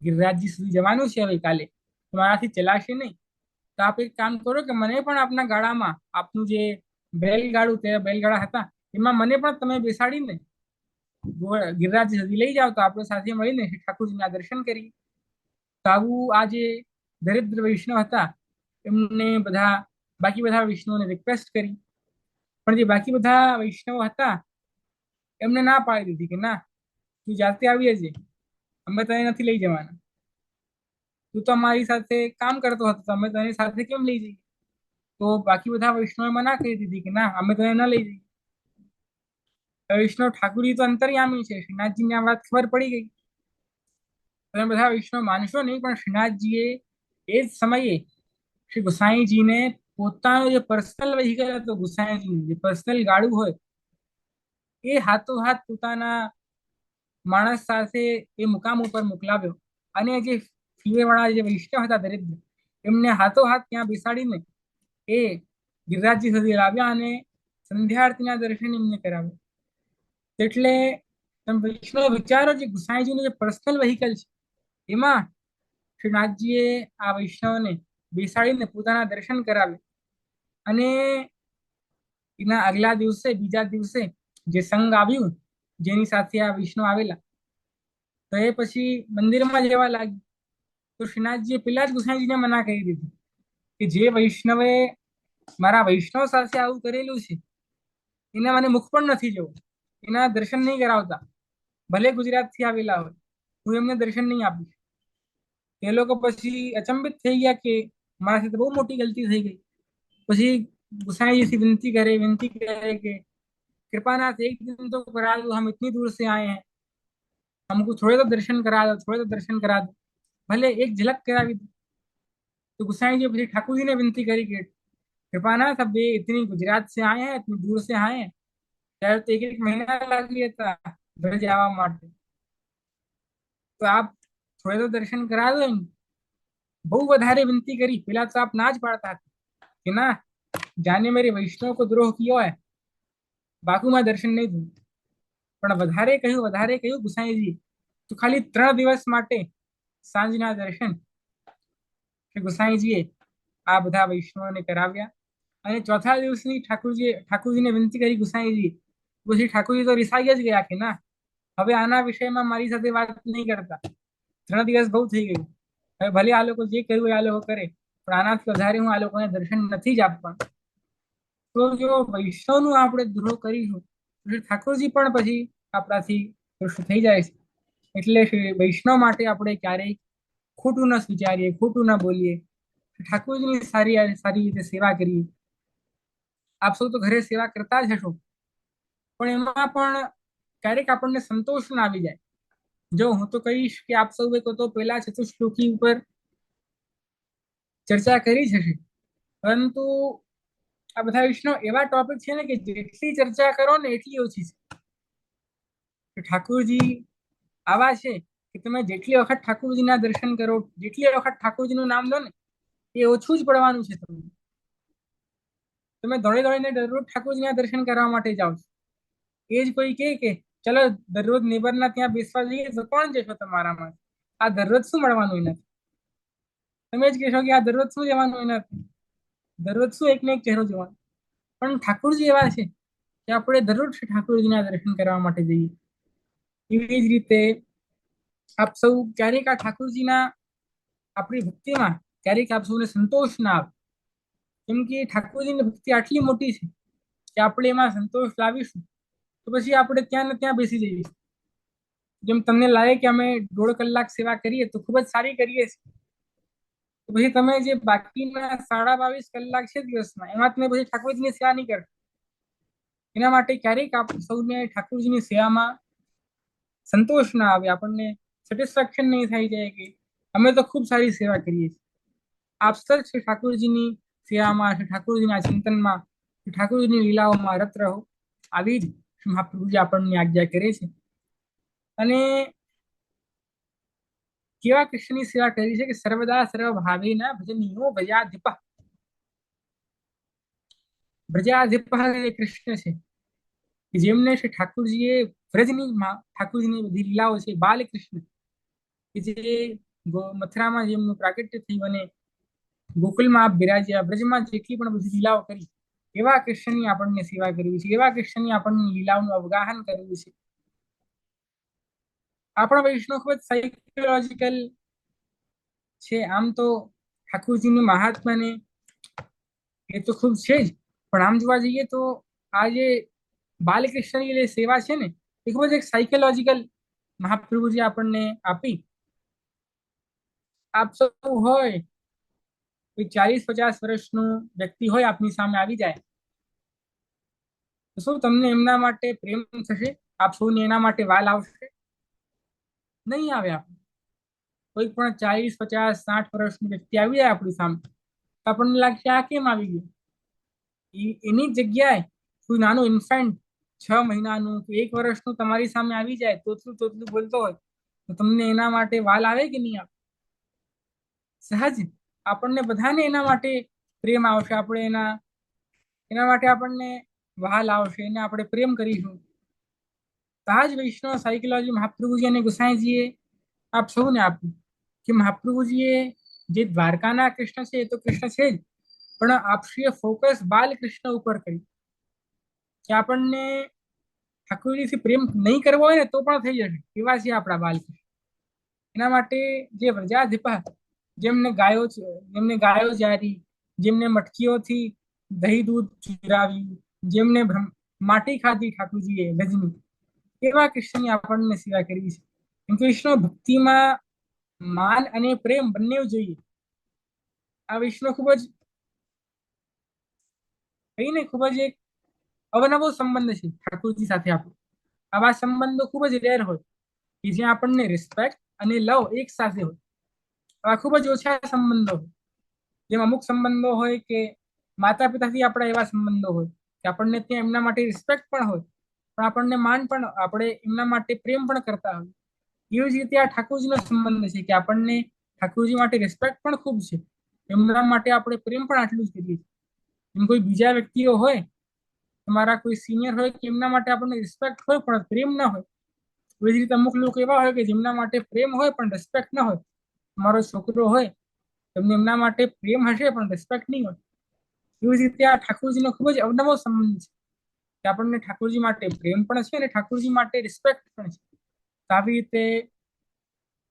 ગિરિરાજજી સુધી જવાનું છે હવે કાલે, તો મારાથી ચલાશે નહીં. તો આપ એક કામ કરો કે મને પણ આપના ગાડામાં, આપનું જે બેલગાડું તે બેલગાડા હતા એમાં મને પણ તમે બેસાડીને ગિરિરાજજી સુધી લઈ જાઓ તો આપણે સાથે મળીને ઠાકોરજીના દર્શન કરીએ. તો આવું આ જે દરિદ્ર વૈષ્ણવ હતા એમને બાકી બધા વૈષ્ણવને રિક્વેસ્ટ કરી. પણ જે બાકી બધા વૈષ્ણવ હતા એમને ના પાડી દીધી કે ના, તું જાતે આવી જજે, અમે તને નથી લઈ જવાના. તું તો અમારી સાથે કામ કરતો હતો તો અમે તને સાથે કેમ લઈ જઈએ? તો બાકી બધા વૈષ્ણવે મના કરી દીધી કે ના, અમે તને ન લઈ જઈએ. વૈષ્ણવ ઠાકુરજી તો અંતર્યામી છે, શ્રીનાથજીને આ વાત ખબર પડી ગઈ. તમે બધા વૈષ્ણવ માનશો નહીં, પણ શ્રીનાથજીએ એ જ સમયે શ્રી ગુસાઈજીને પોતાનો જે પર્સનલ વ્હીકલ હતો, ગુસાઈજીનું જે પર્સનલ ગાડું હોય એ હાથોહાથ પોતાના માણસ સાથે એ મુકામ ઉપર મોકલાવ્યો. અને જે ફીવેવાળા જે વૈષ્ણવ હતા દરિદ્ર, એમને હાથોહાથ ત્યાં બેસાડીને એ ગિરિરાજજી સુધી લાવ્યા અને સંધ્યા આરતીના દર્શન એમને કરાવ્યા. એટલે તમે વૈષ્ણવ વિચારો, જે ગુસાઈજીનું જે પર્સનલ વ્હીકલ છે એમાં શ્રીનાથજીએ આ વૈષ્ણવને બેસાડીને પોતાના દર્શન કરાવ્યા. અને એના આગલા દિવસે, બીજા દિવસે જે સંઘ આવ્યું જેની સાથે આ વૈષ્ણવ આવેલા, તો એ પછી મંદિરમાં જવા લાગ્યું. તો શ્રીનાથજીએ પેલા જ ગુસાઈજીને મના કરી દીધી કે જે વૈષ્ણવે મારા વૈષ્ણવ સાથે આવું કરેલું છે એને મને મુખ પણ નથી જોવું, એના દર્શન નહીં કરાવતા, ભલે ગુજરાતથી આવેલા હોય, હું એમને દર્શન નહીં આપીશ. એ લોકો પછી અચંબિત થઈ ગયા કે મારાથી તો બહુ મોટી ગલતી થઈ ગઈ. પછી गुसाई विनती करे कि कृपानाथ एक दिन तो करा दो, हम इतनी दूर से आए हैं, हमको थोड़े तो दर्शन करा दो, थोड़े तो दर्शन करा दो, भले एक झलक करावी दो. तो गुसाई जी फिर ठाकुर जी ने विनती करी कि कृपानाथ अब ये इतनी गुजरात से आए हैं, इतनी दूर से आए हैं, ત્યારે તો એક મહિના લાગી હતા ઘરે જવા માટે, તો આપ થોડે તો દર્શન કરા દો. બહુ વધારે વિનંતી કરી. પેલા તો આપ ના જ પાડતા હતા કે ના, જાને મેરે વૈષ્ણવ को द्रोह किया है, બાકુમાં દર્શન નહીં દઉં. પણ વધારે કહ્યું ગુસાઈજી તો ખાલી 3 દિવસ માટે સાંજના દર્શન શ્રી ગુસાઈજીએ આ બધા વૈષ્ણવને કરાવ્યા. અને ચોથા દિવસની ઠાકુરજીને વિનંતી કરી ગુસાઈજી. પછી ઠાકુરજી તો રિસાઈ જ ગયા કે ના, હવે આના વિષયમાં મારી સાથે વાત નહીં કરતા, 3 દિવસ બહુ થઈ ગયું, હવે ભલે આ લોકો જે કર્યું આ લોકો કરે, પણ આનાથી વધારે હું આ લોકોને દર્શન નથી જ આપવાનું. તો જો વૈષ્ણવનું આપણે દ્રોહ કરીશું તો ઠાકોરજી પણ પછી આપણાથી કૃષ્ણ થઈ જાય છે. એટલે વૈષ્ણવ માટે આપણે ક્યારેય ખોટું ન વિચારીએ, ખોટું ન બોલીએ, ઠાકોરજીની સારી રીતે સેવા કરીએ. આપ સૌ તો ઘરે સેવા કરતા જ હશો, પણ એમાં પણ ક્યારેક આપણને સંતોષ ના આવી જાય. જો હું તો કહીશ કે આપ સૌએ તો પેલા ચતુશ્લોકી ઉપર ચર્ચા કરી જ હશે, પરંતુ આ બધા વૈષ્ણવ એવા ટોપિક છે ને કે જેટલી ચર્ચા કરો ને એટલી ઓછી છે. ઠાકોરજી આવા છે કે તમે જેટલી વખત ઠાકોરજીના દર્શન કરો, જેટલી વખત ઠાકોરજીનું નામ લો ને એ ઓછું જ પડવાનું છે. તમે દોડીને દરરોજ ઠાકોરજીના દર્શન કરવા માટે જાઓ છો. એ જ કોઈ કે ચલો દરરોજ નેબરના ત્યાં બેસવા જઈએ, તો કોણ જશો તમારામાં? આ દરરોજ શું મળવાનું એનાથી? તમે જ કહેશો કે આ દરરોજ શું જવાનું એનાથી, દરરોજ શું એકને એક ચહેરો જોવાનો. પણ ઠાકોરજી એવા છે કે આપણે દરરોજ ઠાકોરજીના દર્શન કરવા માટે જઈએ. એવી જ રીતે આપ સૌ ક્યારેક આ ઠાકોરજીના આપણી ભક્તિમાં ક્યારેક આપ સૌને સંતોષ ના આવે, કેમ કે ઠાકોરજીની ભક્તિ આટલી મોટી છે કે આપણે એમાં સંતોષ લાવીશું તો પછી આપણે ત્યાં ને ત્યાં બેસી જઈશું. જેમ તમને લાગે કે અમે 1.5 કલાક સેવા કરીએ તો ખૂબ જ સારી કરીએ છીએ, તો પછી તમે જે બાકીના 22.5 કલાક છે દિવસમાં, એમાં તમે પછી ઠાકોરજીની સેવા નહીં કરો. એના માટે ક્યારેક આપ સૌને ઠાકોરજીની સેવામાં સંતોષ ના આવે, આપણને સેટિસ્ફેક્શન નહીં થઈ જાય કે અમે તો ખૂબ સારી સેવા કરીએ છીએ. આપ સર શ્રી ઠાકોરજીની સેવામાં, શ્રી ઠાકોરજીના ચિંતનમાં, શ્રી ઠાકોરજીની લીલાઓમાં રત રહો. આવી જ મહાપ્રભુજી આપણને આજ્ઞા કરે છે. અને કેવા કૃષ્ણની સેવા કરી છે કે સર્વદા સર્વ ભાવેના ભજનીયો ભજાધિપ. ભજાધિપ એ કૃષ્ણ છે કે જેમને શ્રી ઠાકોરજીએ વ્રજની ઠાકોરજીની બધી લીલાઓ છે, બાલકૃષ્ણ કે જે મથુરામાં જેમનું પ્રાગટ્ય થયું અને ગોકુલમાં આપ બિરાજ્યા, બ્રજમાં જેટલી પણ બધી લીલાઓ કરી, એવા કૃષ્ણની આપણને સેવા કરવી છે, એવા કૃષ્ણની આપણને લીલાઓનું અવગાહન કરવું છે. આપણા વૈષ્ણવ ખૂબ જ સાયકોલોજીકલ છે. આમ તો ઠાકોરજીનું મહાત્માને એ તો ખૂબ છે જ, પણ આમ જોવા જઈએ તો આ જે બાલકૃષ્ણની જે સેવા છે ને, એ ખૂબ જ એક સાયકોલોજીકલ મહાપ્રભુજી આપણને આપી. આપ સૌ હોય, કોઈ 40-50 વર્ષનું વ્યક્તિ હોય આપની સામે આવી જાય, તો શું તમને એમના માટે પ્રેમ થશે? આપ સૌને એના માટે વાલ આવશે? નહીં આવે. આપણે કોઈ પણ 40-50-60 વર્ષનું વ્યક્તિ આવી જાય આપણી સામે, તો આપણને લાગશે આ કેમ આવી ગયું. એની જગ્યાએ કોઈ નાનું ઇન્ફન્ટ 6 મહિનાનું કે 1 વર્ષનું તમારી સામે આવી જાય, તોતલું તોતલું બોલતો હોય, તો તમને એના માટે વાલ આવે કે નહીં આવે? સહજ આપણને બધાને એના માટે પ્રેમ આવશે, આપણે એના માટે આપણને વહાલ આવશે, એને આપણે પ્રેમ કરીશું. તાજ વૈષ્ણવ સાયકોલોજી મહાપ્રભુજી અને ગુસાઈજીએ આપ સૌને આપ્યું કે મહાપ્રભુજીએ જે દ્વારકાના કૃષ્ણ છે એ તો કૃષ્ણ છે જ, પણ આપશ્રીએ ફોકસ બાલકૃષ્ણ ઉપર કર્યું કે આપણને ઠાકોરજીથી પ્રેમ નહીં કરવો હોય ને તો પણ થઈ જશે, એવા છે આપણા બાલકૃષ્ણ. એના માટે જે વ્રજાધિપા, જેમને ગાયો જારી, જેમને મટકીઓથી દહીં દૂધ ચુરાવ્યું, જેમને માટી ખાધી ઠાકોરજીએ ગજની, એવા કૃષ્ણની આપણને સેવા કરવી છે. કૃષ્ણ ભક્તિમાં માન અને પ્રેમ બંને જોઈએ. આ વિષ્ણુ ખૂબ જ કહીને ખૂબ જ એક અવનવો સંબંધ છે ઠાકોરજી સાથે આપણો. આવા સંબંધો ખૂબ જ રેર હોય કે જ્યાં આપણને રિસ્પેક્ટ અને લવ એક સાથે હોય. આવા ખૂબ જ ઓછા સંબંધો હોય. જેમ અમુક સંબંધો હોય કે માતા પિતાથી આપણા એવા સંબંધો હોય કે આપણને ત્યાં એમના માટે રિસ્પેક્ટ પણ હોય, પણ આપણને માન પણ, આપણે એમના માટે પ્રેમ પણ કરતા હોય. એવી જ રીતે આ ઠાકોરજીનો સંબંધ છે કે આપણને ઠાકોરજી માટે રિસ્પેક્ટ પણ ખૂબ છે, એમના માટે આપણે પ્રેમ પણ આટલું જ કરીએ છીએ. એમ કોઈ બીજા વ્યક્તિઓ હોય, તમારા કોઈ સિનિયર હોય કે એમના માટે આપણને રિસ્પેક્ટ હોય પણ પ્રેમ ના હોય. એવી જ રીતે અમુક લોકો એવા હોય કે જેમના માટે પ્રેમ હોય પણ રિસ્પેક્ટ ના હોય. તમારો છોકરો હોય, તમને એમના માટે પ્રેમ હશે પણ રિસ્પેક્ટ નહીં હોય. એવી જ રીતે આ ઠાકોરજીનો ખૂબ જ અવનવો સંબંધ છે કે આપણને ઠાકોરજી માટે પ્રેમ પણ છે અને ઠાકોરજી માટે રિસ્પેક્ટ પણ છે. તો આવી રીતે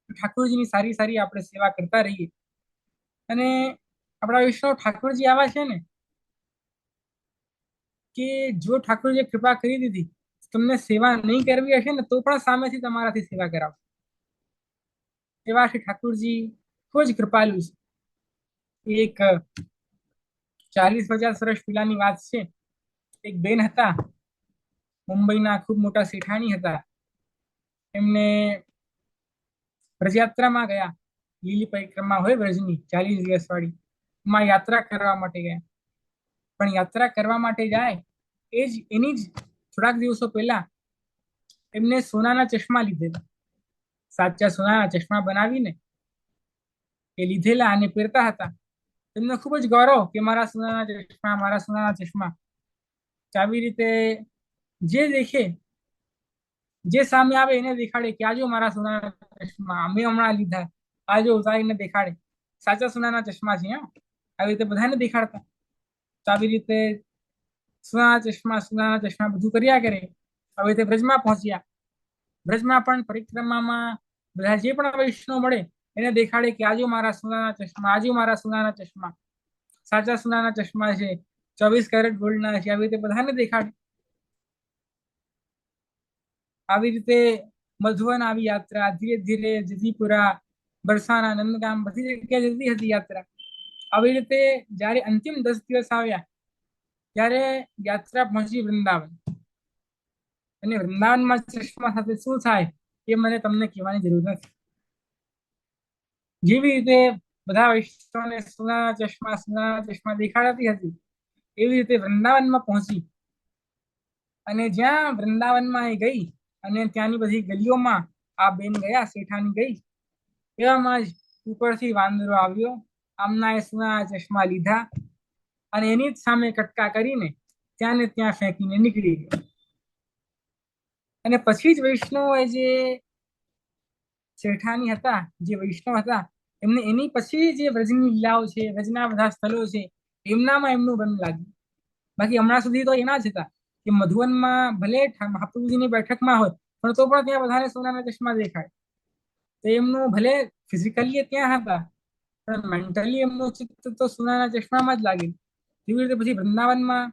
ઠાકોરજીની સારી સારી આપણે સેવા કરતા રહીએ. અને આપણા વિશ્વ ઠાકોરજી આવા છે ને કે જો ઠાકોરજીએ કૃપા કરી દીધી, તમને સેવા નહીં કરવી હશે ને તો પણ સામેથી તમારાથી સેવા કરાવશે. એવા શ્રી ઠાકોરજી ખૂબ જ કૃપાલુ છે. એક 40-50 વર્ષ પહેલાની વાત છે. એક બેન હતા, મુંબઈના ખૂબ મોટા શેઠાણી હતા. એમને વ્રજયાત્રામાં ગયા, લીલી પરિક્રમા હોય વ્રજની 40 દિવસ વાળી, એમાં યાત્રા કરવા માટે ગયા. પણ યાત્રા કરવા માટે જાય એની જ થોડાક દિવસો પહેલા એમને સોનાના ચશ્મા લીધેલા, સાચા સોનાના ચશ્મા બનાવીને એ લીધેલા અને પહેરતા હતા. એમને ખૂબ જ ગૌરવ કે મારા સોનાના ચશ્મા, મારા સોનાના ચશ્મા. આવી રીતે જે દેખે, જે સામે આવે એને દેખાડે કે આજો મારા સોનાના ચશ્મા, અમે હમણાં લીધા, આજો ઉતારીને દેખાડે, સાચા સોનાના ચશ્મા છે. આવી રીતે બધાને દેખાડતા. તો આવી રીતે સોનાના ચશ્મા બધું કર્યા કરે. હવે તે બ્રજમાં પહોંચ્યા. બ્રજમાં પણ પરિક્રમામાં બધા જે પણ વૈષ્ણવ મળે એને દેખાડે કે આજો મારા સોનાના ચશ્મા, આજો મારા સોનાના ચશ્મા, સાચા સોનાના ચશ્મા છે, 24 કેરેટ ગોલ્ડના છે. આવી રીતે બધાને દેખાડે. આવી રીતે મધુવન આવી યાત્રા, ધીરે ધીરે જતીપુરા, બરસાના, નંદગામ, બધી જગ્યાએ જતી હતી યાત્રા. આવી રીતે જયારે અંતિમ 10 દિવસ આવ્યા ત્યારે યાત્રા પહોંચી વૃંદાવન. અને વૃંદાવનમાં ચશ્મા સાથે શું થાય એ મને તમને કહેવાની જરૂર નથી. જેવી રીતે બધા વૈષ્ણવને સોનાના ચશ્મા દેખાડતી હતી, એવી રીતે વૃંદાવનમાં પહોંચી. અને જ્યાં વૃંદાવનમાં એ ગઈ અને ત્યાંની બધી ગલીઓમાં આ બેન ગયા, શેઠાની ગઈ, એવામાં જ ઉપરથી વાંદરો આવ્યો. આમના એ સોનાના ચશ્મા લીધા અને એની જ સામે કટકા કરીને ત્યાં ને ત્યાં ફેંકીને નીકળી ગયો. અને પછી જ વૈષ્ણવ જે શેઠાની હતા, જે વૈષ્ણવ હતા, એમને એની પછી જે વ્રજની લીલાઓ છે, વ્રજના બધા સ્થળો છે, એમનામાં એમનું મન લાગ્યું. બાકી હમણાં સુધી તો એના જ હતા કે મધુવનમાં ભલે મહાપ્રભુજીની બેઠકમાં હોય પણ તો પણ ત્યાં બધાને સોનાના ચશ્મા દેખાય. તો એમનું ભલે ફિઝિકલી ત્યાં હતા પણ મેન્ટલી એમનું ચિત્ત તો સોનાના ચશ્મામાં જ લાગે. એવી રીતે પછી વૃંદાવનમાં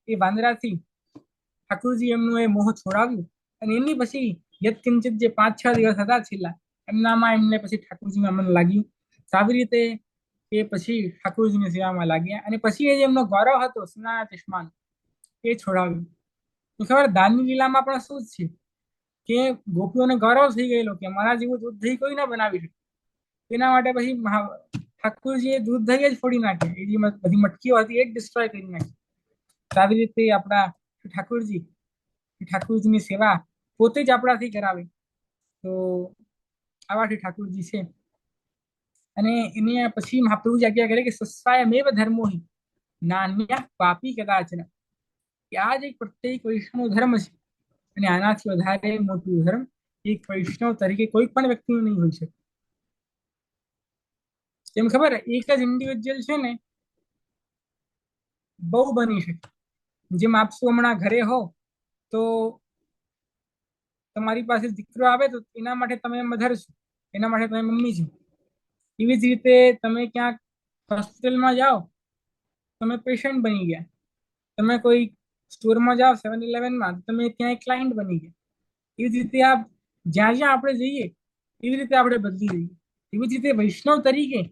એ વાંદરાથી ઠાકુરજી એમનું એ મોહ છોડાવ્યું. અને એની પછી યત્કિંચિત જે 5-6 દિવસ હતા છેલ્લા, એમનામાં એમને પછી ઠાકુરજીમાં મન લાગ્યું. આવી રીતે એ પછી ઠાકુરજીની સેવામાં લાગ્યા. અને પછી એ જે એમનો ગૌરવ હતો સોનાના ચશ્માનો, એ છોડાવ્યું. તો ખબર દાનની લીલામાં પણ શું જ છે કે ગોપીઓને ગૌરવ થઈ ગયેલો કે મારા જેવું દૂધ દહીં કોઈ ના બનાવી શકે. તેના માટે પછી ઠાકુરજીએ દૂધ દહીં જ ફોડી નાખે, એ જે બધી મટકીઓ હતી એ જ ડિસ્ટ્રોય કરી નાખી. આવી રીતે આપણા ઠાકુરજીની સેવા પોતે જ આપણાથી કરાવે. તો આવાથી ઠાકુરજી છે. અને એને પછી મહાપ્રભુજી આજ્ઞા કરે કે સસ્વાયમેવ ધર્મોહિ નાન્યઃ પાપી કદાચન. કે આ જ એક પ્રત્યેક વૈષ્ણવ ધર્મ છે અને આનાથી વધારે મોટું ધર્મ એક વૈષ્ણવ તરીકે કોઈ પણ વ્યક્તિનું નહીં હોઈ શકે. એમ ખબર, એક જ ઇન્ડિવિજ્યુઅલ છે ને બહુ બની શકે. જેમ આપ શું હમણાં ઘરે હો તો તમારી પાસે દીકરો આવે તો એના માટે તમે મધર છો, એના માટે તમે મમ્મી છો. એવી જ રીતે તમે ક્યાંક હોસ્પિટલમાં જાઓ, તમે પેશન્ટ બની ગયા. તમે કોઈ સ્ટોરમાં જાઓ 7-Eleven તમે ત્યાં એક ક્લાયન્ટ બની ગયા. એવી જ રીતે આ જ્યાં જ્યાં આપણે જઈએ એવી રીતે આપણે બદલી જઈએ. એવી જ રીતે વૈષ્ણવ તરીકે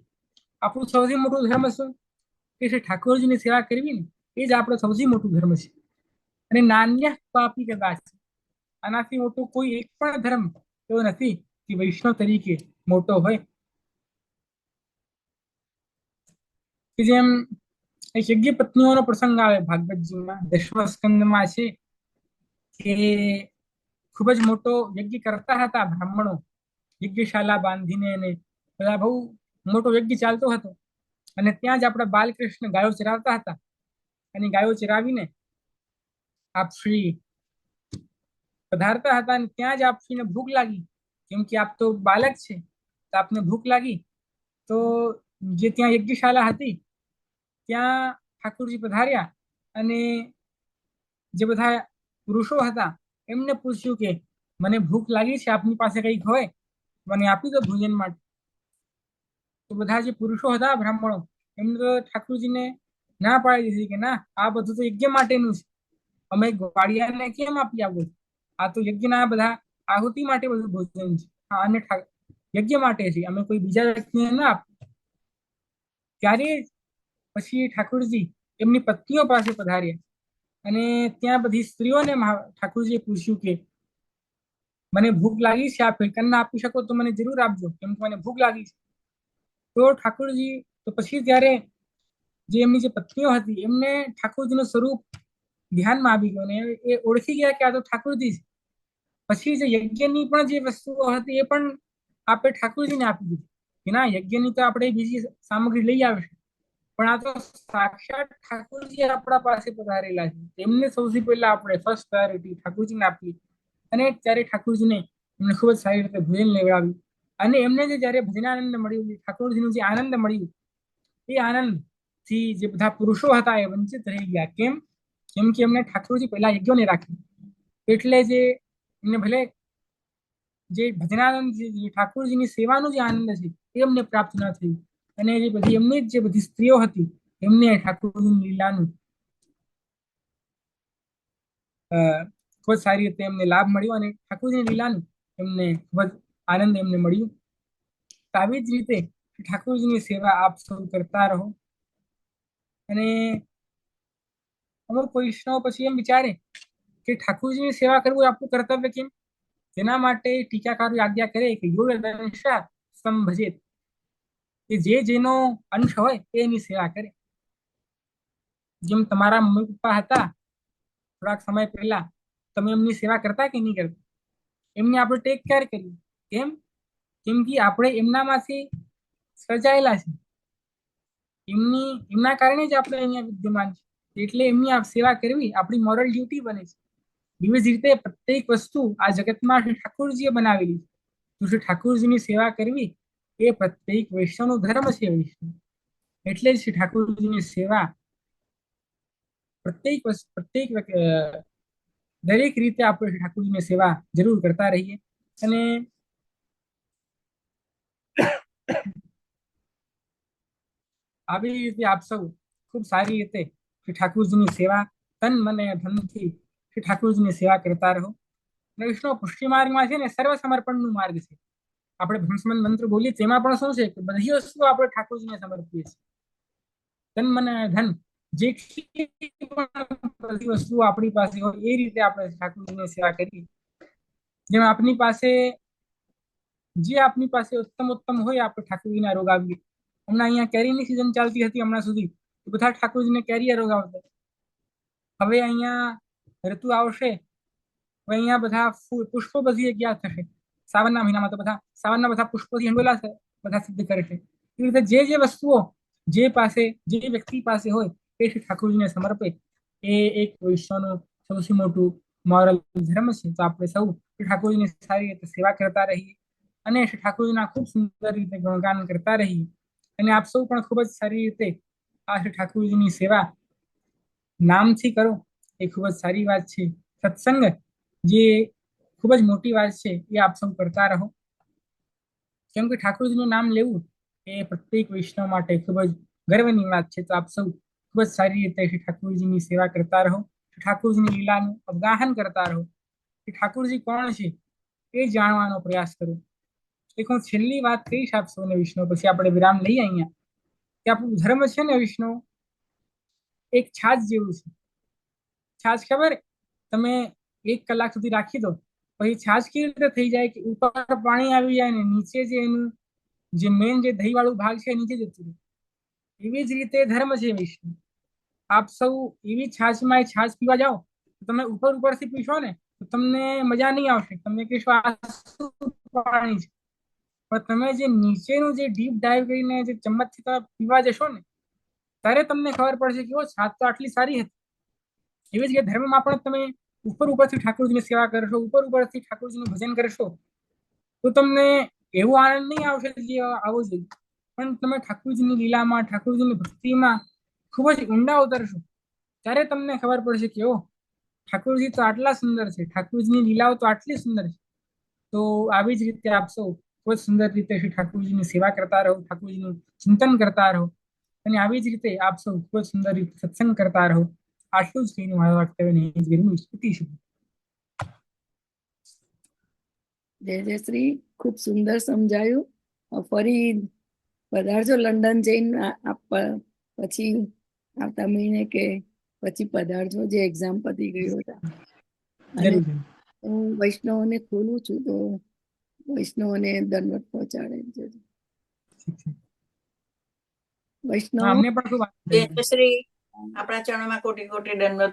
આપણું સૌથી મોટું ધર્મ શું કે છે? ઠાકોરજીની સેવા કરવી ને એ જ આપણો સૌથી મોટું ધર્મ છે. અને નાન્ય પાપી કદાચ, આનાથી મોટું કોઈ એક પણ ધર્મ એવો નથી કે વૈષ્ણવ તરીકે મોટો હોય. કે જેમ એક યજ્ઞ પત્નીઓનો પ્રસંગ આવે ભાગવતજીમાં 10મા સ્કંદમાં છે કે ખૂબ જ મોટો યજ્ઞ કરતા હતા બ્રાહ્મણો, યજ્ઞશાલા બાંધીને, અને બધા બહુ મોટો યજ્ઞ ચાલતો હતો. અને ત્યાં જ આપણા બાલકૃષ્ણ ગાયો ચરાવતા હતા. અને ગાયો ચરાવીને આપ શ્રી પધારતા હતા. અને ત્યાં જ આપશ્રીને ભૂખ લાગી, કેમ કે આપ તો બાલક છે, તો આપને ભૂખ લાગી. તો જે ત્યાં યજ્ઞશાલા હતી ત્યાં ઠાકુરજી પધાર્યા અને જે બધા પુરુષો હતા એમને પૂછ્યું કે મને ભૂખ લાગી છે, આપની પાસે કંઈક હોય મને આપી દો ભોજન માટે. તો બધા જે પુરુષો હતા બ્રાહ્મણો, એમને તો ઠાકુરજીને ના પાડી દીધી કે ના, આ બધું તો યજ્ઞ માટેનું છે, અમે ગ્વાડિયાને કેમ આપી આવું? આ તો યજ્ઞના બધા આહુતિ માટે બધું ભોજન છે, અને યજ્ઞ માટે છે, અમે કોઈ બીજા વ્યક્તિને ના આપીએ. ત્યારે પછી ઠાકુરજી એમની પત્નીઓ પાસે પધાર્યા. અને ત્યાં બધી સ્ત્રીઓને ઠાકુરજીએ પૂછ્યું કે મને ભૂખ લાગી છે, આપ કન્ના આપી શકો તો મને જરૂર આપજો, કેમ કે મને ભૂખ લાગી છે. તો ઠાકુરજી તો પછી ત્યારે જે એમની જે પત્નીઓ હતી એમને ઠાકુરજીનું સ્વરૂપ ધ્યાનમાં આવી ગયું અને એ ઓળખી ગયા કે આ તો ઠાકુરજી છે. પછી જે યજ્ઞની પણ જે વસ્તુઓ હતી એ પણ આપણે ઠાકુરજીને આપી દીધી કે ના, યજ્ઞની તો આપણે બીજી સામગ્રી લઈ આવીશું, પણ આ તો સાક્ષાત ઠાકુરજી આપણા પાસે પધારેલા છે, એમને સૌથી પહેલા આપણે ફર્સ્ટ પ્રાયોરિટી ઠાકુરજીને આપી. અને ત્યારે ઠાકુરજીને એમને ખૂબ જ સારી રીતે ભોજન લેવડાવ્યું. અને એમને જે જયારે ભજનાનંદ મળ્યું, ઠાકોરજીનું જે આનંદ મળ્યું, એ આનંદ થી જે બધા પુરુષો હતા એ વંચિત રહી ગયા. કેમ કે એમને ઠાકોરજી પહેલા યજ્ઞોને રાખ્યું. એટલે જે એમને ભલે જે ભજનાનંદ, જે ઠાકોરજીની સેવાનું જે આનંદ છે એ એમને પ્રાપ્ત ન થયું. અને જે બધી એમની જે બધી સ્ત્રીઓ હતી એમને ઠાકોરજીની લીલાનું ખૂબ જ સારી રીતે એમને લાભ મળ્યો. અને ઠાકોરજીની લીલાનું એમને ખૂબ જ આનંદ એમને મળ્યું. તો આવી જ રીતે ઠાકોરજીની સેવા આપ સૌ કરતા રહો. અને અમુક વૈષ્ણવ પછી એમ વિચારે કે ઠાકોરજીની સેવા કરવું એ આપણું કર્તવ્ય કેમ? તેના માટે ટીકાકારો આજ્ઞા કરે કે યોગદંશા સંભજેત, કે જે જેનો અંશ હોય એની સેવા કરે. જેમ તમારા મમ્મી પપ્પા હતા થોડાક સમય પહેલા, તમે એમની સેવા કરતા કે નહીં કરતા? એમની આપણે ટેક કેર કરી. કેમ? કેમ કે આપણે એમનામાંથી સર્જાયેલા છે. એમના કારણે જ આપણે અહીંયા વિદ્યમાન છે. એટલે એમની સેવા કરવી આપણી મોરલ ડ્યુટી બને છે. એવી જ રીતે પ્રત્યેક વસ્તુ આ જગતમાં શ્રી ઠાકોરજીએ બનાવેલી છે. તો શ્રી ઠાકોરજીની સેવા કરવી એ પ્રત્યેક વૈષ્ણવનો ધર્મ છે. વૈષ્ણવ એટલે જ શ્રી ઠાકોરજીની સેવા પ્રત્યેક દરેક રીતે આપણે શ્રી ઠાકોરજીની સેવા જરૂર કરતા રહીએ. અને આવી રીતે આપ સૌ ખૂબ સારી રીતે શ્રી ઠાકોરજીની સેવા તન મન અને ધનથી શ્રી ઠાકોરજીની સેવા કરતા રહો. વૈષ્ણવ પુષ્ટિ માર્ગમાં છે ને સર્વ સમર્પણનું માર્ગ છે. આપણે ભસ્મન મંત્ર બોલીએ તેમાં પણ શું છે કે બધી વસ્તુ આપણે ઠાકોરજીને સમર્પીએ છીએ. તન મન અને ધન જેટલી બધી વસ્તુ આપણી પાસે હોય એ રીતે આપણે ઠાકોરજીની સેવા કરીએ. જેમ આપની પાસે ઉત્તમ હોય આપણે ઠાકોરજીના રોગ આવીએ. હમણાં અહીંયા કેરીની સિઝન ચાલતી હતી હમણાં સુધી, તો બધા ઠાકોરજીને કેરીયા રોગ આવતા. હવે અહીંયા ઋતુ આવશે, હવે અહીંયા બધા પુષ્પો બધી જગ્યા થશે. સાવનના મહિનામાં તો સાવનના બધા પુષ્પોથી હંડોલા છે, બધા સિદ્ધ કરે છે. એ રીતે જે વસ્તુઓ જે વ્યક્તિ પાસે હોય એ શ્રી ઠાકોરજીને સમર્પે એ એક વૈષ્ણવનું સૌથી મોટું મોરલ ધર્મ છે. તો આપણે સૌ શ્રી ઠાકોરજીની સારી રીતે સેવા કરતા રહીએ અને શ્રી ઠાકોરજીના ખૂબ સુંદર રીતે ગુણગાન કરતા રહીએ. અને આપ સૌ પણ ખૂબ જ સારી રીતે આ શ્રી ઠાકોરજીની સેવા નામથી કરો એ ખૂબ જ સારી વાત છે. સત્સંગ જે ખૂબ જ મોટી વાત છે એ આપ સૌ કરતા રહો. કેમ કે ઠાકોરજીનું નામ લેવું એ પ્રત્યેક વૈષ્ણવ માટે ખૂબ જ ગર્વની વાત છે. તો આપ સૌ ખૂબ જ સારી રીતે શ્રી ઠાકોરજીની સેવા કરતા રહો. ઠાકોરજીની લીલાનું અવગાહન કરતા રહો. કે ઠાકોરજી કોણ છે એ જાણવાનો પ્રયાસ કરો. એક હું છેલ્લી વાત કહીશ આપ સૌને વિષ્ણુ, પછી આપણે વિરામ લઈએ અહીંયા, કે આપણું ધર્મ છે ને વિષ્ણુ એક છાજ જેવું છે. છાજ ખબર? તમે 1 કલાક સુધી રાખી દો, પછી છાજ કેવી રીતે થઈ જાય કે ઉપર પાણી આવી જાય ને નીચે જે એનું જે મેન જે દહીં વાળું ભાગ છે નીચે જતું રહે. એવી જ રીતે ધર્મ છે વિષ્ણુ. આપ સૌ એવી છાજમાં છાજ પીવા જાઓ તો તમે ઉપરથી પીશો ને તો તમને મજા નહીં આવશે. તમને કહેશો આ શું પાણી છે. પણ તમે જે નીચેનું જે ડીપ ડાઈવ કરીને જે ચમ્મચથી તમે પીવા જશો ને ત્યારે તમને ખબર પડશે કે ઓ છાજ તો આટલી સારી હતી. એવી જ રીતે ધર્મમાં પણ તમે ઉપરથી ઠાકોરજીની સેવા કરશો, ઉપરથી ઠાકોરજીનું ભજન કરશો તો તમને એવો આનંદ નહીં આવશે જે આવો જોઈએ. પણ તમે ઠાકોરજીની લીલામાં, ઠાકોરજીની ભક્તિમાં ખૂબ જ ઊંડા ઉતરશો ત્યારે તમને ખબર પડશે કે ઓ ઠાકોરજી તો આટલા સુંદર છે, ઠાકોરજીની લીલાઓ તો આટલી સુંદર છે. તો આવી જ રીતે આપ સૌ ખૂબ જ સુંદર રીતે શ્રી ઠાકોરજીની સેવા કરતા રહો, ઠાકોરજીનું ચિંતન કરતા રહો અને આવી જ રીતે આપ સૌ ખૂબ જ સુંદર રીતે સત્સંગ કરતા રહો. આટલું જ કહીને મારા વક્તવ્યની સ્તુતિ છું. જય શ્રી, ખૂબ સુંદર સમજાયું. ફરી પધારજો લંડન જઈને પછી આવતા મહિને કે પછી પધારજો, જે એક્ઝામ પતી ગયું હતા. અને હું વૈષ્ણવને ખોલું છું તો વૈષ્ણવને દંડવત પહોંચાડે છે. વૈષ્ણવ અમને પણ ખૂબ જય શ્રી, આપણા ચરણોમાં કોટી કોટી દંડવત.